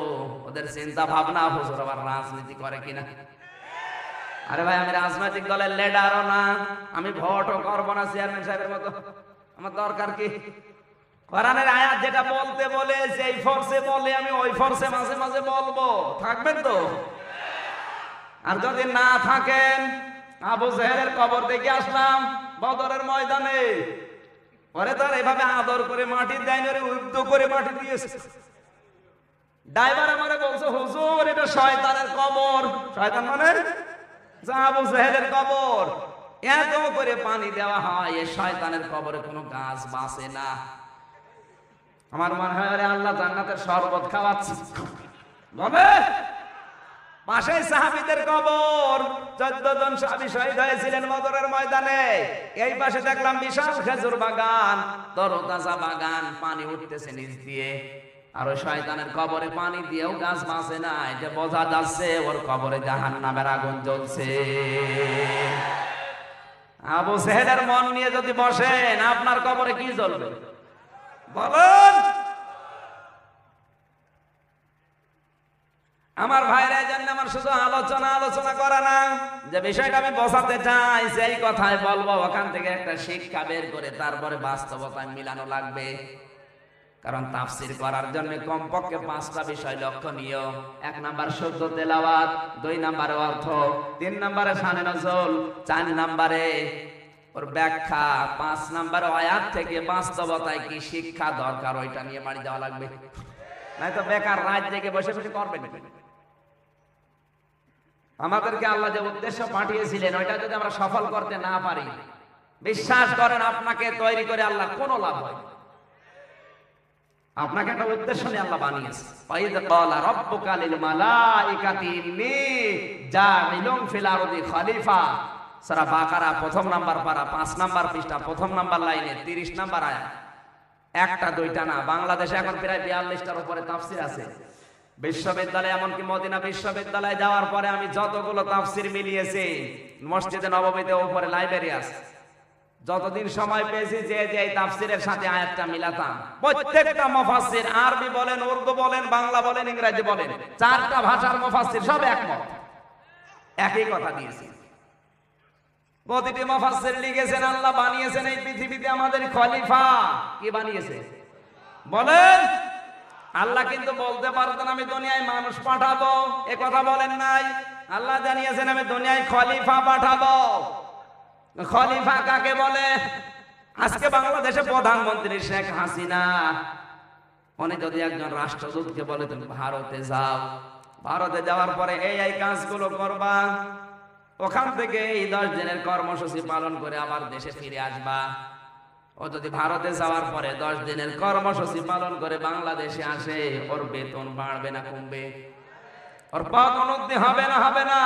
ওদের চিন্তা ভাবনা হুজুর আবার রাজনীতি করে কিনা। আরে ভাই, আমি রাজনৈতিক দলের লিডারও না, আমি ভোটও করবো না চেয়ারম্যান সাহেবের মতো। আমার দরকার কি? কোরআনের আয়াত যেটা বলতে বলে, যেই ফোর্সে বলে আমি ওই ফোর্সে মাঝে মাঝে বলবো। থাকবেন তো? আর যদি না থাকেন, আবু জেহেলের কবর দেখে আসলাম বদরের ময়দানে। পরে তার এভাবে আদর করে মাটি দেয়, উদ্দ করে মাটি দিয়েছে। ড্রাইভার আমারে বলছে, হুজুর এটা শয়তানের কবর। শয়তান মানে আবু জেহেলের কবর। এত করে পানি দেওয়া হয়, এই শয়তানের কবরে কোনো গাছ বাঁচে না। আমার মনে হয় আল্লাহ জান্নাতের শরবত খাওয়াচ্ছে। বলে পাশেই সাহাবীদের কবর, 14 জন সাহাবী শহীদ হয়েছিলেন বদরের ময়দানে। এই পাশে দেখলাম বিশাল খেজুর বাগান, তরতাজা বাগান, পানি উঠতেছে নিচ দিয়ে। আর ওই শয়তানের কবরে পানি দিয়েও গাছ বাঁচে না, এটা বোঝা যাচ্ছে ওর কবরে জাহান্নামের আগুন জ্বলছে। আবু জেহেলের মন নিয়ে যদি বসেন, আপনার কবরে কি জ্বলবে বলেন? আমার ভাইরা, জানেন আমার শুধু আলোচনা করা না, যে বিষয়টা আমি বোঝাতে চাই সেই কথাই বলবো। ওখান থেকে একটা শিক্ষা বের করে তারপরে বাস্তবতায় মিলানো লাগবে। কারণ তাফসীর করার জন্য কমপক্ষে 5টা বিষয় লক্ষণীয়। 1 নাম্বার শুদ্ধ তেলাওয়াত, 2 নাম্বারে অর্থ, 3 নাম্বারে শানে নজুল, 4 নাম্বারে ওর ব্যাখ্যা, 5 নাম্বারে আয়াত থেকে বাস্তবতায় কি শিক্ষা দরকার ওইটা নিয়ে বাড়ি যাওয়া লাগবে। নয়তো বেকার রাত জেগে বসে বসে করবেন। আমাদেরকে আল্লাহ যে উদ্দেশ্য পাঠিয়েছিলেন ওইটা যদি আমরা সফল করতে না পারি, বিশ্বাস করেন আপনাকে তৈরি করে আল্লাহ কোনো লাভ হয়। আপনাকে একটা উদ্দেশ্য নিয়ে আল্লাহ বানিয়েছে। ওয়াইদ ক্বালা রাব্বুকা লিল মালাইকাতি ইন্নী জাইলুন ফিল আরদি খলিফা। সূরা বাকারা 1 নাম্বার পারা 5 নাম্বার পৃষ্ঠা 1 নাম্বার লাইনে 30 নাম্বার আয়াত। একটা দুইটা না, বাংলাদেশে এখন প্রায় 42টার উপরে তাফসীর আছে। বিশ্ববিদ্যালয়, এমনকি মদিনা বিশ্ববিদ্যালয়ে যাওয়ার পরে আমি যতগুলো তাফসীর মিলিয়েছি, মসজিদে নববীতে উপরে লাইব্রেরি আছে, যতদিন সময় পেয়েছি যে যে তাফসীরের সাথে আয়াতটা মিলাতাম, প্রত্যেকটা মুফাসসির, আরবি বলেন, উর্দু বলেন, বাংলা বলেন, ইংরেজি বলেন, 4টা ভাষার মুফাসসির সব একমত, একই কথা দিয়েছে। প্রতিটি মুফাসসির লিখেছেন আল্লাহ বানিয়েছেন এই পৃথিবীতে আমাদের খলিফা। কি বানিয়েছে বলেন? আল্লাহ কিন্তু বলতে পারতেন আমি দুনিয়ায় মানুষ পাঠাবো, এ কথা বলেন নাই। আল্লাহ জানিয়েছেন আমি দুনিয়ায় খলিফা পাঠাবো। খলিফা কাকে বলে? আজকে বাংলাদেশে প্রধানমন্ত্রী শেখ হাসিনা, উনি যদি একজন রাষ্ট্রদূতকে বলে তুমি ভারতে যাও, ভারতে যাওয়ার পরে এই কাজগুলো করবা, ওখান থেকে এই 10 দিনের কর্মসূচি পালন করে আবার দেশে ফিরে আসবা। ও যদি ভারতে যাওয়ার পরে 10 দিনের কর্মসূচি পালন করে বাংলাদেশে আসে, ওর বেতন বাড়বে না কমবে? ওর পদোন্নতি হবে না হবে না?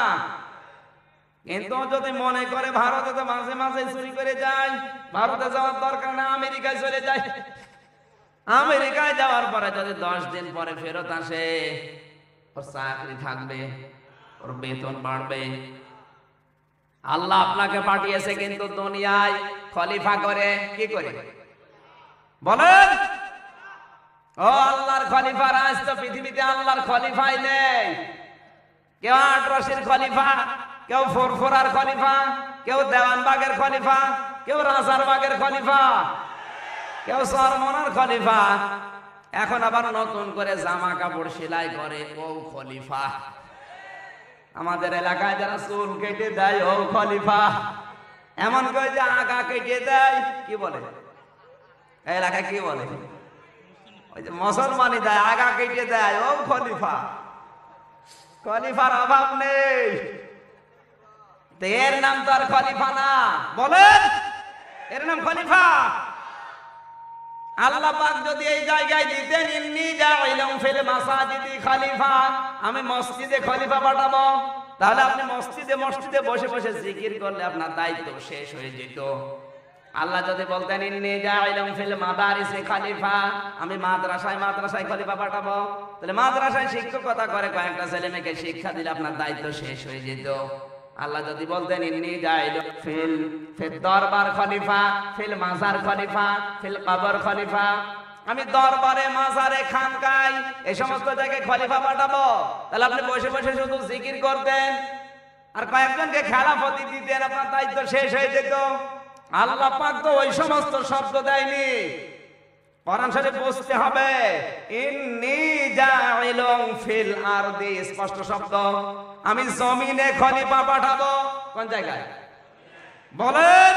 কিন্তু যদি মনে করে ভারতে তো মাঝে মাঝে চুরি করে যায়, ভারতে যাওয়ার দরকার না, আমেরিকায় চলে যায়, আমেরিকায় যাওয়ার পরে যদি 10 দিন পরে ফেরত আসে, ওর চাকরি থাকবে, ওর বেতন বাড়বে। আল্লাহ আপনাকে পাঠিয়েছে কিন্তু দুনিয়ায় খলিফা করে, কি করে বলেন? ও আল্লাহর খলিফা। আজ তো পৃথিবীতে আল্লাহর খলিফাই নেই। কেউ আটরশির খলিফা, কেউ ফুরফুরার খলিফা, কেউ দেওয়ানবাগের খলিফা, কেউ রাজারবাগের খলিফা, কেউ সরমনার খলিফা। এখন আবার নতুন করে জামা কাপড় সেলাই করে, ও খলিফা। আমাদের এলাকায় যারা চুল কেটে দেয়, ও খলিফা। এমন করে যে আগা কেটে দেয়, কি বলে এলাকায়, কি বলে? ওই যে মুসলমানি দেয়, আগা কেটে দেয়, ও খলিফা। খলিফার অভাব নেই, এর নাম তো আর খলিফা না, বলেন? এর নাম খলিফা। আল্লাহ পাক যদি এই জায়গায় দিতেন ইন্নী জাইলুন ফিল মাসাজিদি খলিফা, আমি মসজিদে খলিফা পাঠাবো, তাহলে আপনি মসজিদে বসে বসে জিকির করলে আপনার দায়িত্ব শেষ হয়ে যেত। আল্লাহ যদি বলতেন ইন্নী জাইলুন ফিল মাদারিসি খলিফা, আমি মাদ্রাসায় খলিফা পাঠাবো, তাহলে মাদ্রাসায় শিক্ষকতা করে কয়েকটা ছেলে মেয়েকে শিক্ষা দিলে আপনার দায়িত্ব শেষ হয়ে যেত। আল্লাহ যদি বলতেন ইন্নী জাইলুন ফিল দরবার খলিফা, ফিল মাজার খলিফা, ফিল কবর খলিফা, আমি দরবারে, মাজারে, খানকায়, এই সমস্ত জায়গায় খলিফা পাঠাবো, তাহলে আপনি বসে বসে শুধু জিকির করতেন আর কয়েকজনকে খেলাফতি দিতেন, আপনার দায়িত্ব শেষ হয়ে যেত। আল্লাহ পাক তো ওই সমস্ত শব্দ দেয়নি। কোরআন শরীফ বুঝতে হবে, ইন্নী জাইলুন ফিল আরদি, স্পষ্ট শব্দ, আমি জমিনে খলিফা পাঠাবো। কোন জায়গায় বলেন?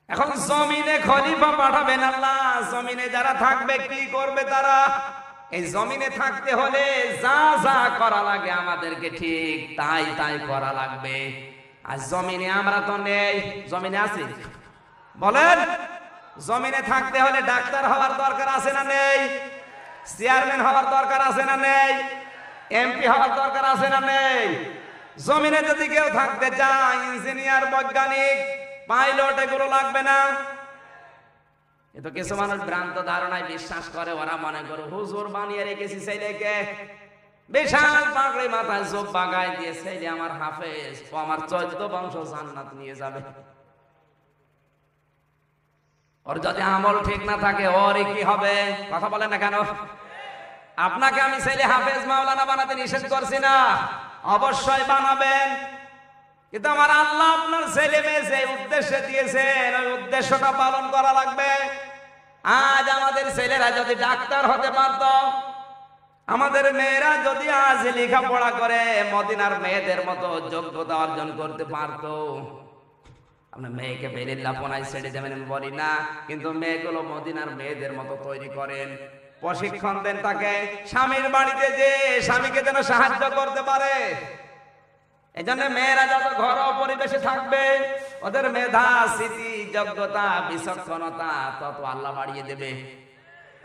এখন জমিনে খলিফা পাঠাবেন আল্লাহ, জমিনে যারা থাকবে কি করবে তারা? এই জমিনে থাকতে হলে যা যা করা লাগে আমাদেরকে ঠিক তাই তাই করা লাগবে। আর জমিনে আমরা তো নেই, জমিনে আছি বলেন? জমিনে থাকতে হলে ডাক্তার হওয়ার দরকার আছে না নেই? চেয়ারম্যান হওয়ার দরকার আছে না নেই? এমপি হওয়ার দরকার আছে না নেই? জমিনে যদি কেউ থাকতে চায়, ইঞ্জিনিয়ার, বৈজ্ঞানিক, পাইলট, এগুলো লাগবে না? এতো কিছু মানুষ ভ্রান্ত ধারণায় বিশ্বাস করে, ওরা মনে করে হুজুর বানিয়ে রেখেছি ছেলেকে, বিশাল পাগড়ি মাথায় জোব্বা গায়ে দিয়ে ছেলে আমার হাফেজ, ও আমার 14 বংশ জান্নাত নিয়ে যাবে। ওর যদি আমল ঠিক না থাকে ওর কি হবে? কথা বলেন না কেন? আপনাকে আমি ছেলে হাফেজ মাওলানা বানাতে নিষেধ করছি না, অবশ্যই বানাবেন, কিন্তু আমার আল্লাহ আপনার ছেলে মেয়ে যে উদ্দেশ্যে দিয়েছেন ওই উদ্দেশ্যটা পালন করা লাগবে। আজ আমাদের ছেলেরা যদি ডাক্তার হতে পারত, আমাদের মেয়েরা যদি আজ লেখাপড়া করে মদিনার মেয়েদের মতো যোগ্যতা অর্জন করতে পারত, আপনার মেয়েকে বেলিল্লাপনায় ছেড়ে দেবেন আমি বলি না, কিন্তু মেয়েগুলো মদিনার মেয়েদের মতো তৈরি করেন, প্রশিক্ষণ দেন তাকে, স্বামীর বাড়িতে যে স্বামীকে যেন সাহায্য করতে পারে। এই জন্য মেয়েরা যত ঘরোয়া পরিবেশে থাকবে, ওদের মেধা, স্মৃতি, যোগ্যতা, বিচক্ষণতা তত আল্লাহ বাড়িয়ে দেবে।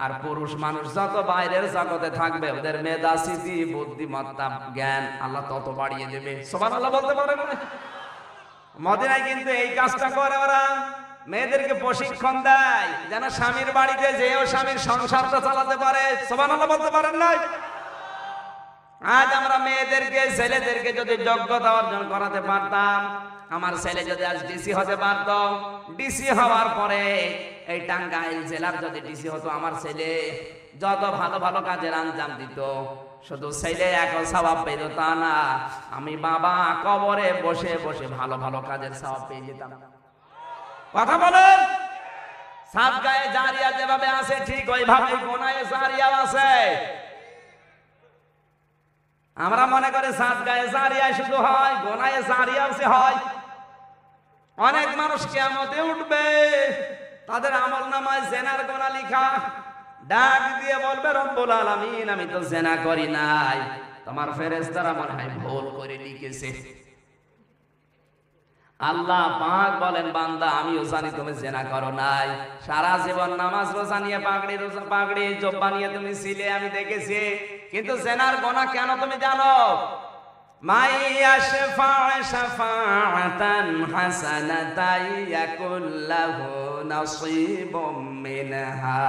আর পুরুষ মানুষ যত বাইরের জগতে থাকবে, ওদের মেধা, স্মৃতি, বুদ্ধিমত্তা, জ্ঞান আল্লাহ তত বাড়িয়ে দেবে। সুবহানাল্লাহ বলতে পারেন না? মদিনায় কিন্তু এই কাজটা করে, ওরা মেয়েদেরকে প্রশিক্ষণ দেয় যেন স্বামীর বাড়িতে যেও স্বামীর সংসারটা চালাতে পারে। সুবহানাল্লাহ বলতে পারেন না? আজ আমরা মেয়েদেরকে, ছেলেদেরকে যদি যোগ্যতা অর্জন করাতে পারতাম, আমার ছেলে যদি আজ ডিসি হতে পারত, ডিসি হওয়ার পরে এই টাঙ্গাইল জেলার যদি ডিসি হতো, আমার ছেলে যত ভালো ভালো কাজের আঞ্জাম দিত, শুধু ছেলে এক সওয়াব পেত তা না, আমি বাবা কবরে বসে বসে ভালো ভালো কাজের সওয়াব পেয়ে যেতাম। কথা বলেন? সাদগায়ে জারিয়া যেভাবে আছে ঠিক ওইভাবে গুনায়ে জারিয়াও আছে। আমরা মনে করে সাদগায়ে জারিয়া শুধু হয়, গুনায়ে জারিয়াও সে হয়। অনেক মানুষ কিয়ামতে উঠবে, তাদের আমলনামায় জিনার গুনাহ লেখা, ডাক দিয়ে বলবে রব্বুল আলামিন আমি তো জিনা করি নাই, তোমার ফেরেশতারা মনে হয় ভুল করে লিখেছে। আল্লাহ পাক বলেন বান্দা আমিও জানি তুমি জিনা করো নাই, সারা জীবন নামাজ রোজা নিয়ে পাগড়ি জব্বা নিয়ে তুমি ছিলে, আমি দেখেছি, কিন্তু জিনার গুনাহ কেন তুমি জানো? মাই ইয়াশফা শাফাআতান হাসানাতান ইয়াকুল লাহু নাসীবুম মিনহা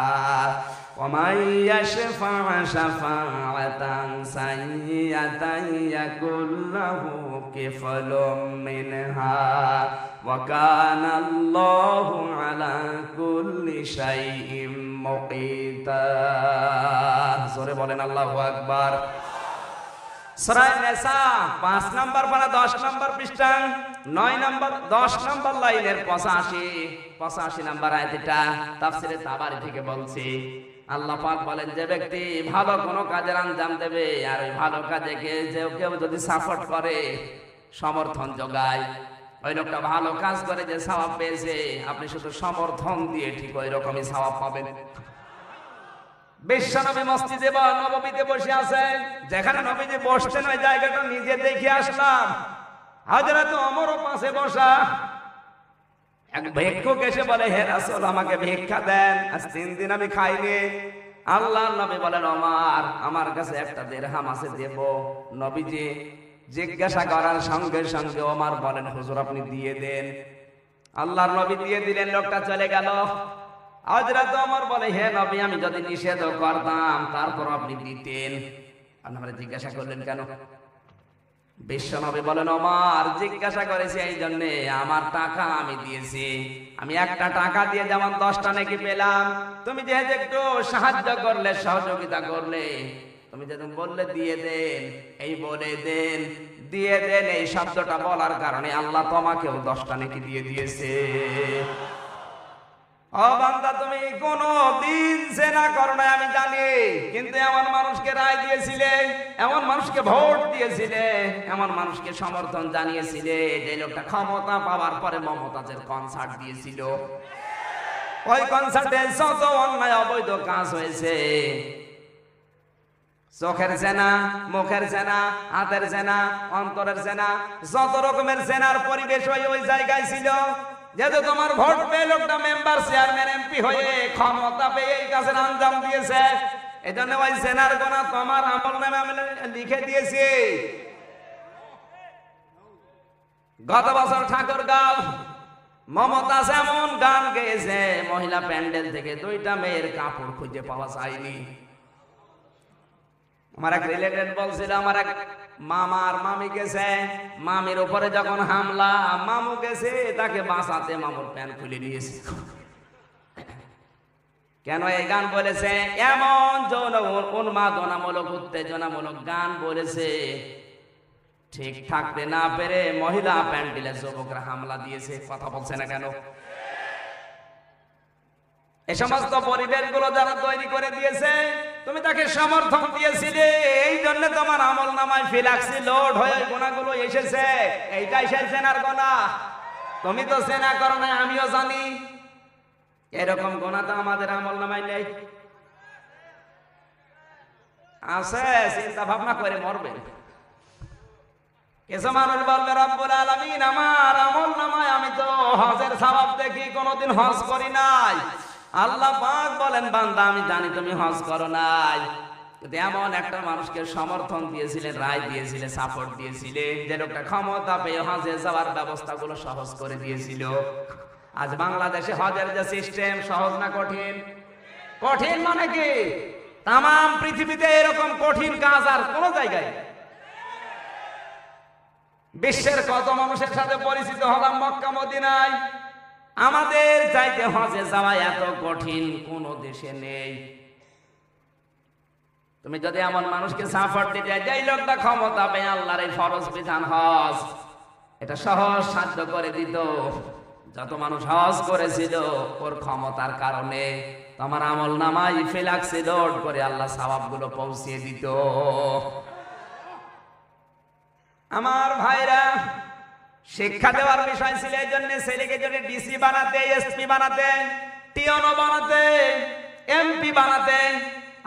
ওয়া মান ইয়াশফা শাফাআতান সাইয়্যাতান ইয়াকুল লাহু কিফলুম মিনহা ওয়া কানা আল্লাহু আলা কুল্লি শাইইন মুকিতা। জোরে বলেন আল্লাহু আকবার। সূরা নিসা 5 নম্বর পারা 10 নম্বর পৃষ্ঠা 9 নম্বর 10 নম্বর লাইনের 85 নম্বর আয়াত, এটা তাফসীরে তাবারি থেকে বলছি। আল্লাহ পাক বলেন যে ব্যক্তি ভালো কোনো কাজের আঞ্জাম দেবে আর ওই ভালো কাজে কেউ যদি সাপোর্ট করে, সমর্থন যোগায়, ওই লোকটা ভালো কাজ করে যে সওয়াব পেয়েছে, আপনি শুধু সমর্থন দিয়ে ঠিক ওই রকমই সওয়াব পাবেন। বিশ্বনবী মসজিদে নববীতে বসে আছেন, যেখানে নবীজি বসতেন ওই জায়গাটা নিজে দেখে আসলাম। হযরত ওমরও পাশে বসা। এক ভিক্ষুক এসে বলে হে রাসূল আমাকে ভিক্ষা দেন, আজ 3 দিন আমি খাইনি। আল্লাহর নবী বলেন ওমর আমার কাছে একটা দিরহাম আছে দেব। নবীজি জিজ্ঞাসা করার সঙ্গে সঙ্গে ওমর বলেন হুজুর আপনি দিয়ে দেন। আল্লাহর নবী দিয়ে দিলেন, লোকটা চলে গেল। হযরত ওমর বলে হে নবী আমি যদি নিষেধ করতাম তারপর আপনি দিতেন, আপনারা জিজ্ঞাসা করলেন কেন? বিশ্বনবী বলেন ওমর জিজ্ঞাসা করেছি এই জন্য, আমার টাকা আমি দিয়েছি, আমি একটা টাকা দিয়ে যেমন 10টা নেকি পেলাম, তুমি যেহেতু একটু সাহায্য করলে, সহযোগিতা করলে, তুমি যেদিন বললে দিয়ে দেন, এই বলে দেন দিয়ে দেন এই শব্দটা বলার কারণে আল্লাহ তোমাকেও 10টা নেকি দিয়ে দিয়েছে। ও বান্দা তুমি কোনদিন জিনা করো না আমি জানি, কিন্তু এমন মানুষকে রায় দিয়েছিলে, এমন মানুষকে ভোট দিয়েছিলে, এমন মানুষকে সমর্থন জানিয়েছিলে, যে লোকটা ক্ষমতা পাওয়ার পরে মমতাজের কনসার্ট দিয়েছিল। ওই কনসার্টে যত অন্যায় অবৈধ কাজ হয়েছে, চোখের জেনা, মুখের জেনা, হাতের জেনা, অন্তরের জেনা, যত রকমের জেনার পরিবেশ ওই জায়গায় ছিল। যেহেতু তোমার ভোট পেয়ে লোকটা মেম্বার, চেয়ারম্যান, এমপি হয়ে ক্ষমতা পেয়ে এই কাজের আঞ্জাম দিয়েছে, এই জন্য ওই জেনার গোনা তোমার আমল নামে আমি লিখে দিয়েছি। গত বছর ঠাকুরগাঁও মমতাজ এমন গান গেয়েছে, মহিলা প্যান্ডেল থেকে 2টা মেয়ের কাপড় খুঁজে পাওয়া যায়নি। আমার এক রিলেটেড বলছিল, আমার এক মামার মামি গেছে, মামির উপরে যখন হামলা, মামু গেছে তাকে বাঁচাতে, মামুর প্যান্ট খুলে নিয়েছে। কেন এই গান বলেছে? এমন যৌন উন্মাদনামূলক উত্তেজনামূলক গান বলেছে, ঠিক থাকতে না পেরে মহিলা প্যান্ডেলে যুবকরা হামলা দিয়েছে। কথা বলছে না কেন? এই সমস্ত পরিবেশগুলো যারা তৈরি করে দিয়েছে, তুমি তাকে সমর্থন দিয়েছিলে, এই জন্য তোমার আমল নামায় ফিলাক্সি লোড হয়ে গোনাগুলো এসেছে। এইটাই সেই সেনার গোনা। তুমি তো সেনা করো না, আমিও জানি। এরকম গোনা তো আমাদের আমল নামায় নেই। আছে, চিন্তা ভাবনা করে মরবে। কিছু মানুষ বলবে রব্বুল আলামিন আমার আমল নামায় আমি তো হজের সওয়াব দেখি, কোনোদিন হজ করি নাই। আল্লাহ পাক বলেন, বান্দা আমি জানি তুমি হজ করো নাই, কিন্তু এমন একটা মানুষকে সমর্থন দিয়েছিলেন, রায় দিয়েছিলেন, সাপোর্ট দিয়েছিলেন, যে লোকটা ক্ষমতা পেয়ে হজে যাওয়ার ব্যবস্থাগুলো সহজ করে দিয়েছিল। আজ বাংলাদেশে হজের যে সিস্টেম, সহজ না কঠিন? কঠিন মানে কি? তাম পৃথিবীতে এরকম কঠিন কাজ আর কোন জায়গায়। বিশ্বের কত মানুষের সাথে পরিচিত হলাম মক্কা মদিনায়, আমাদের চাইতে হজে যাওয়া এত কঠিন কোন দেশে নেই। তুমি যদি এমন মানুষকে সাপোর্ট দিতে, যে লোকটা ক্ষমতা পেয়ে আল্লাহর এই ফরজ বিধান হজ এটা সহজ সাধ্য করে দিত, যত মানুষ হজ করেছিল ওর ক্ষমতার কারণে, তোমার আমল নামায় ফিলাক্সি লোড করে আল্লাহ সওয়াবগুলো পৌঁছিয়ে দিত। আমার ভাইরা, শিক্ষা দেওয়ার বিষয় ছিল, এই জন্য ছেলেকে যদি ডিসি বানাতে, এসপি বানাতে, টিওনো বানাতে, এমপি বানাতে,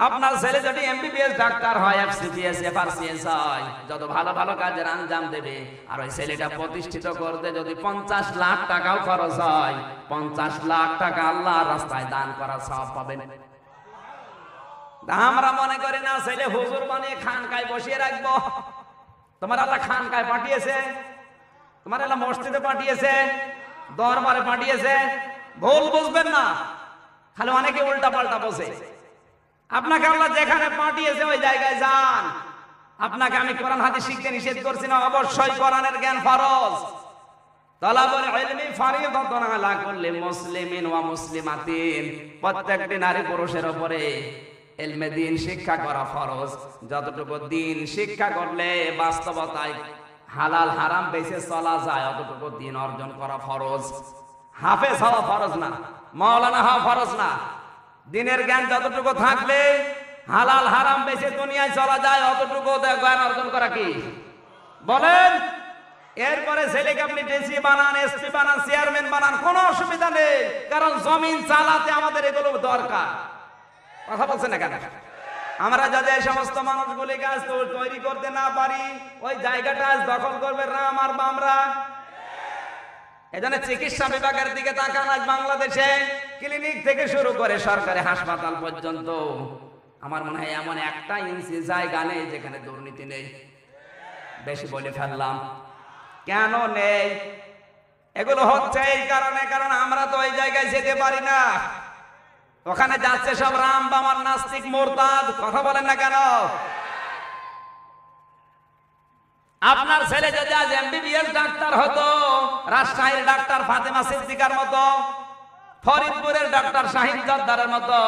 আপনার ছেলে যদি এমবিবিএস ডাক্তার হয়, এফসিপিএস, এফআরসিএস হয়, যত ভালো ভালো কাজের আঞ্জাম দেবে। আর ওই ছেলেটা প্রতিষ্ঠিত করতে যদি 50 লাখ টাকাও খরচ হয়, 50 লাখ টাকা আল্লাহর রাস্তায় দান করার সওয়াব পাবেন। আমরা মনে করি না ছেলে হুজুর বানিয়ে খানকায় বসিয়ে রাখবো। তোমার আল্লাহ খানকায় পাঠিয়েছে, তোমার আল্লাহ মসজিদে পাঠিয়েছে, দরবারে পাঠিয়েছে। ভুল বুঝবেন না, খালি অনেকে উল্টা পাল্টা বসে। আপনাকে আল্লাহ যেখানে পাঠিয়েছে ওই জায়গায় যান। আপনাকে আমি কোরআন হাদিস শিখতে নিষেধ করছি না, অবশ্যই কোরআনের জ্ঞান ফরজ। তালাবুল ইলমি ফরিদাতুন আলা কুল্লি মুসলিমিন ওয়া মুসলিমাতিন, প্রত্যেকটি নারী পুরুষের উপরে ইলমে দ্বীন শিক্ষা করা ফরজ। যতটুকু দ্বীন শিক্ষা করলে বাস্তবতায় হালাল হারাম বেঁচে চলা যায়, অতটুকু দ্বীন অর্জন করা ফরজ। হাফেজ হওয়া ফরজ না, মাওলানা হওয়া ফরজ না। দ্বীনের জ্ঞান যতটুকু থাকলে হালাল হারাম বেঁচে দুনিয়ায় চলা যায়, অতটুকু জ্ঞান অর্জন করা কি বলেন? এরপরে ছেলেকে আপনি ডিসি বানান, এসপি বানান, চেয়ারম্যান বানান, কোনো অসুবিধা নেই, কারণ জমিন চালাতে আমাদের এগুলো দরকার। কথা বলছেন না কেন? আমরা যাতে এই সমস্ত মানুষগুলি কাজ তৈরি করতে না পারি, ওই জায়গাটা আজ দখল করবে রাম আর বামরা। এজন্য চিকিৎসা বিভাগের দিকে তাকান। আজ বাংলাদেশে ক্লিনিক থেকে শুরু করে সরকারি হাসপাতাল পর্যন্ত আমার মনে হয় এমন একটা ইঞ্চি জায়গা নেই যেখানে দুর্নীতি নেই। বেশি বলে ফেললাম। কেন নেই? এগুলো হচ্ছে এই কারণে, কারণ আমরা তো ওই জায়গায় যেতে পারি না। ওখানে যাচ্ছে সব রাম বামার নাস্তিক মুরতাদ। কথা বলেন না কেন? আপনার ছেলে যদি আজ এমবিবিএস ডাক্তার হতো, রাজশাহীর ডাক্তার ফাতেমা সিদ্দিকার মতো, ফরিদপুরের ডাক্তার শাহিন জর্দারের মতো,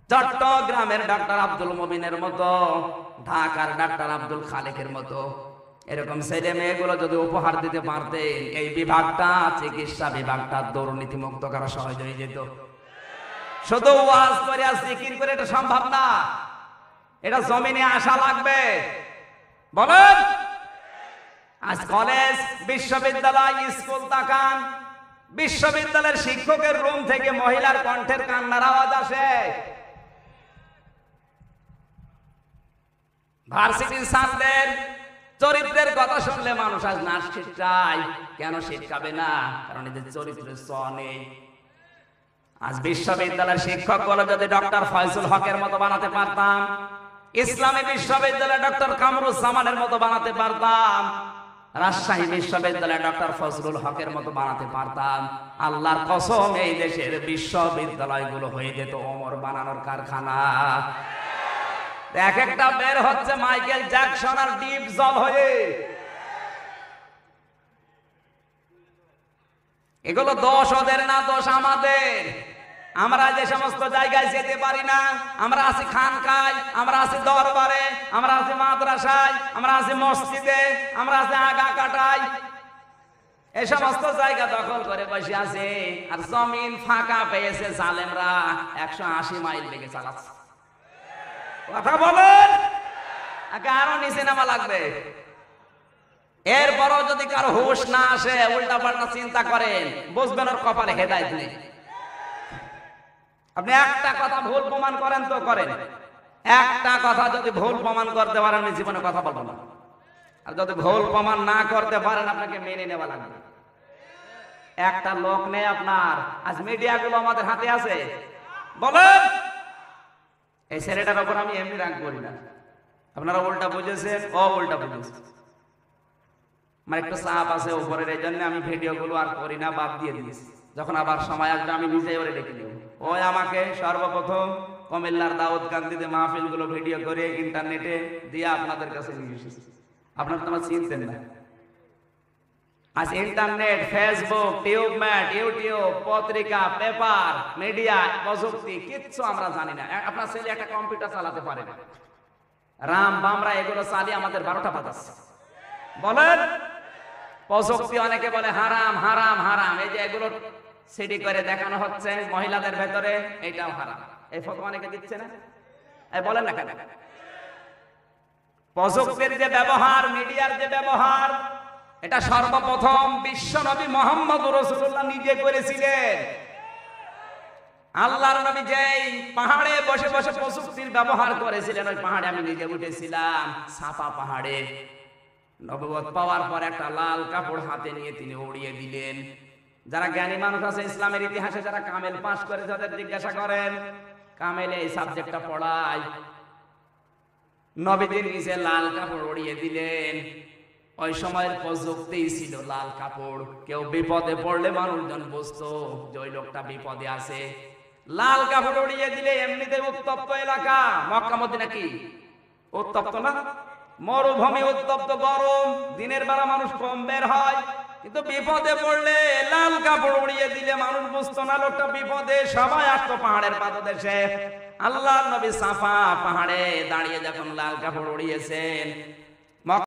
চট্টগ্রামের ডাক্তার আব্দুল মুমিনের মতো, ঢাকার ডাক্তার আব্দুল খালেকের মতো, এরকম ছেলে মেয়েগুলো যদি উপহার দিতে পারতেন, এই বিভাগটা, চিকিৎসা বিভাগটা দুর্নীতি মুক্ত করা সহজ হয়ে যেত। শুধু ওয়াজ করে আর জিকির করে এটা সম্ভব না, এটা জমিনে আসা লাগবে। বলেন, আজ কলেজ, বিশ্ববিদ্যালয়, স্কুল তাকান, বিশ্ববিদ্যালয়ের শিক্ষকের রুম থেকে মহিলার কণ্ঠের কান্নার আওয়াজ আসে। ভার্সিটির ছাত্রদের চরিত্রের কথা শুনলে মানুষ আজ নাচ শিক্ষায়। কেন শিক্ষাবে না? কারণ এদের চরিত্রের ছ নেই। আজ বিশ্ববিদ্যালয়ের শিক্ষক গুলো যদি ডক্টর ফয়জুল হকের মতো বানাতে পারতাম, ইসলামী বিশ্ববিদ্যালয়ে ডক্টর কামরুজ্জামানের মতো বানাতে পারতাম, রাজশাহী বিশ্ববিদ্যালয়ে ডক্টর ফজলুল হকের মতো বানাতে পারতাম, আল্লাহর কসম এই দেশের বিশ্ববিদ্যালয়গুলো হয়ে যেত ওমর বানানোর কারখানা। এক একটা বের হচ্ছে মাইকেল জ্যাকসন আর ডিপ জল হয়ে। এগুলো দোষ ওদের না, দোষ আমাদের। আমরা যে সমস্ত জায়গায় যেতে পারি না, আমরা আছি খানকায়, আমরা আছি দরবারে, আমরা আছি মাদ্রাসায়, আমরা আছি মসজিদে, আমরা আছি আগা কাটায়, এই সমস্ত জায়গা দখল করে বসে আছে। আর জমিন ফাঁকা পেয়েছে জালেমরা 180 মাইল বেগে চালাচ্ছে। কথা বলেন, আরো নিচে নামা লাগবে। এরপরও যদি কারো হুঁশ না আসে, উল্টা পাল্টা চিন্তা করেন, বুঝবেন ওর কপালে হেদায়েত নেই। আপনি একটা কথা ভুল প্রমাণ করেন তো করেন, একটা কথা যদি ভুল প্রমাণ করতে পারেন আমি জীবনে কথা বলবো না। আর যদি ভুল প্রমাণ না করতে পারেন আপনাকে মেনে নেওয়া লাগবে। একটা লোক নেই আপনার। আজ মিডিয়াগুলো আমাদের হাতে আছে, বলেন এই ছেলেটার উপর আমি এমনি রাগ করি না। আপনারা উল্টা বুঝেছেন, ও উল্টা বুঝেছে। আমার একটু চাপ আছে উপরের, এই জন্য আমি ভিডিওগুলো আর করি না, বাদ দিয়ে দিয়েছি। যখন আবার সময় আসবে আমি নিজেই ওরে ডেকে নেব। ওই আমাকে সর্বপ্রথম কুমিল্লার দাউদকান্দিতে মাহফিলগুলো ভিডিও করে ইন্টারনেটে দিয়ে আপনাদের কাছে নিয়ে এসেছি। আপনারা তো আমার চিনতেন না। আজ ইন্টারনেট, ফেসবুক, টিউবম্যাট, ইউটিউব, পত্রিকা, পেপার, মিডিয়া, প্রযুক্তি কিচ্ছু আমরা জানি না। আপনার ছেলে একটা কম্পিউটার চালাতে পারে না, রাম বামরা এগুলো চালিয়ে আমাদের 12টা বাজাচ্ছে। বলেন প্রযুক্তি অনেকে বলে হারাম হারাম হারাম, এই যে এগুলো সিডি করে দেখানো হচ্ছে মহিলাদের ভেতরে, এইটাও হারাম। এই ফটো অনেকে দিচ্ছে না, এই বলেন না কেন? প্রযুক্তির যে ব্যবহার, মিডিয়ার যে ব্যবহার, এটা সর্বপ্রথম বিশ্ব নবী মুহাম্মদ রাসূলুল্লাহ নিজে করেছিলেন। আল্লাহর নবী যেই পাহাড়ে বসে বসে প্রযুক্তির ব্যবহার করেছিলেন, ওই পাহাড়ে আমি নিজে উঠেছিলাম। সাফা পাহাড়ে নবুয়ত পাওয়ার পর একটা লাল কাপড় হাতে নিয়ে তিনি উড়িয়ে দিলেন। যারা জ্ঞানী মানুষ আছে ইসলামের ইতিহাসে, যারা কামেল পাশ করে তাদের জিজ্ঞাসা করেন, কামেলে এই সাবজেক্টটা পড়ায়। নবীজি নিজে লাল কাপড় উড়িয়ে দিলেন। ওই সময়ের প্রযুক্তি ছিল লাল কাপড়। কেউ বিপদে পড়লে মানুষজন বুঝতো যে ওই লোকটা বিপদে আছে। লাল কাপড় উড়িয়ে দিলে এমনিতে উত্তপ্ত এলাকা, মক্কা মদিনা কি উত্তপ্ত না? মরুভূমি উত্তপ্ত, গরম, দিনের বেলা মানুষ কম বের হয়। কিন্তু বিপদে পড়লে লাল কাপড় উড়িয়ে দিলে মানুষ বুঝতো না লোকটা বিপদে। সবাই আসতো পাহাড়ের পাদদেশে। আল্লাহর নবী সাফা পাহাড়ে দাঁড়িয়ে যখন লাল কাপড় উড়িয়েছেন,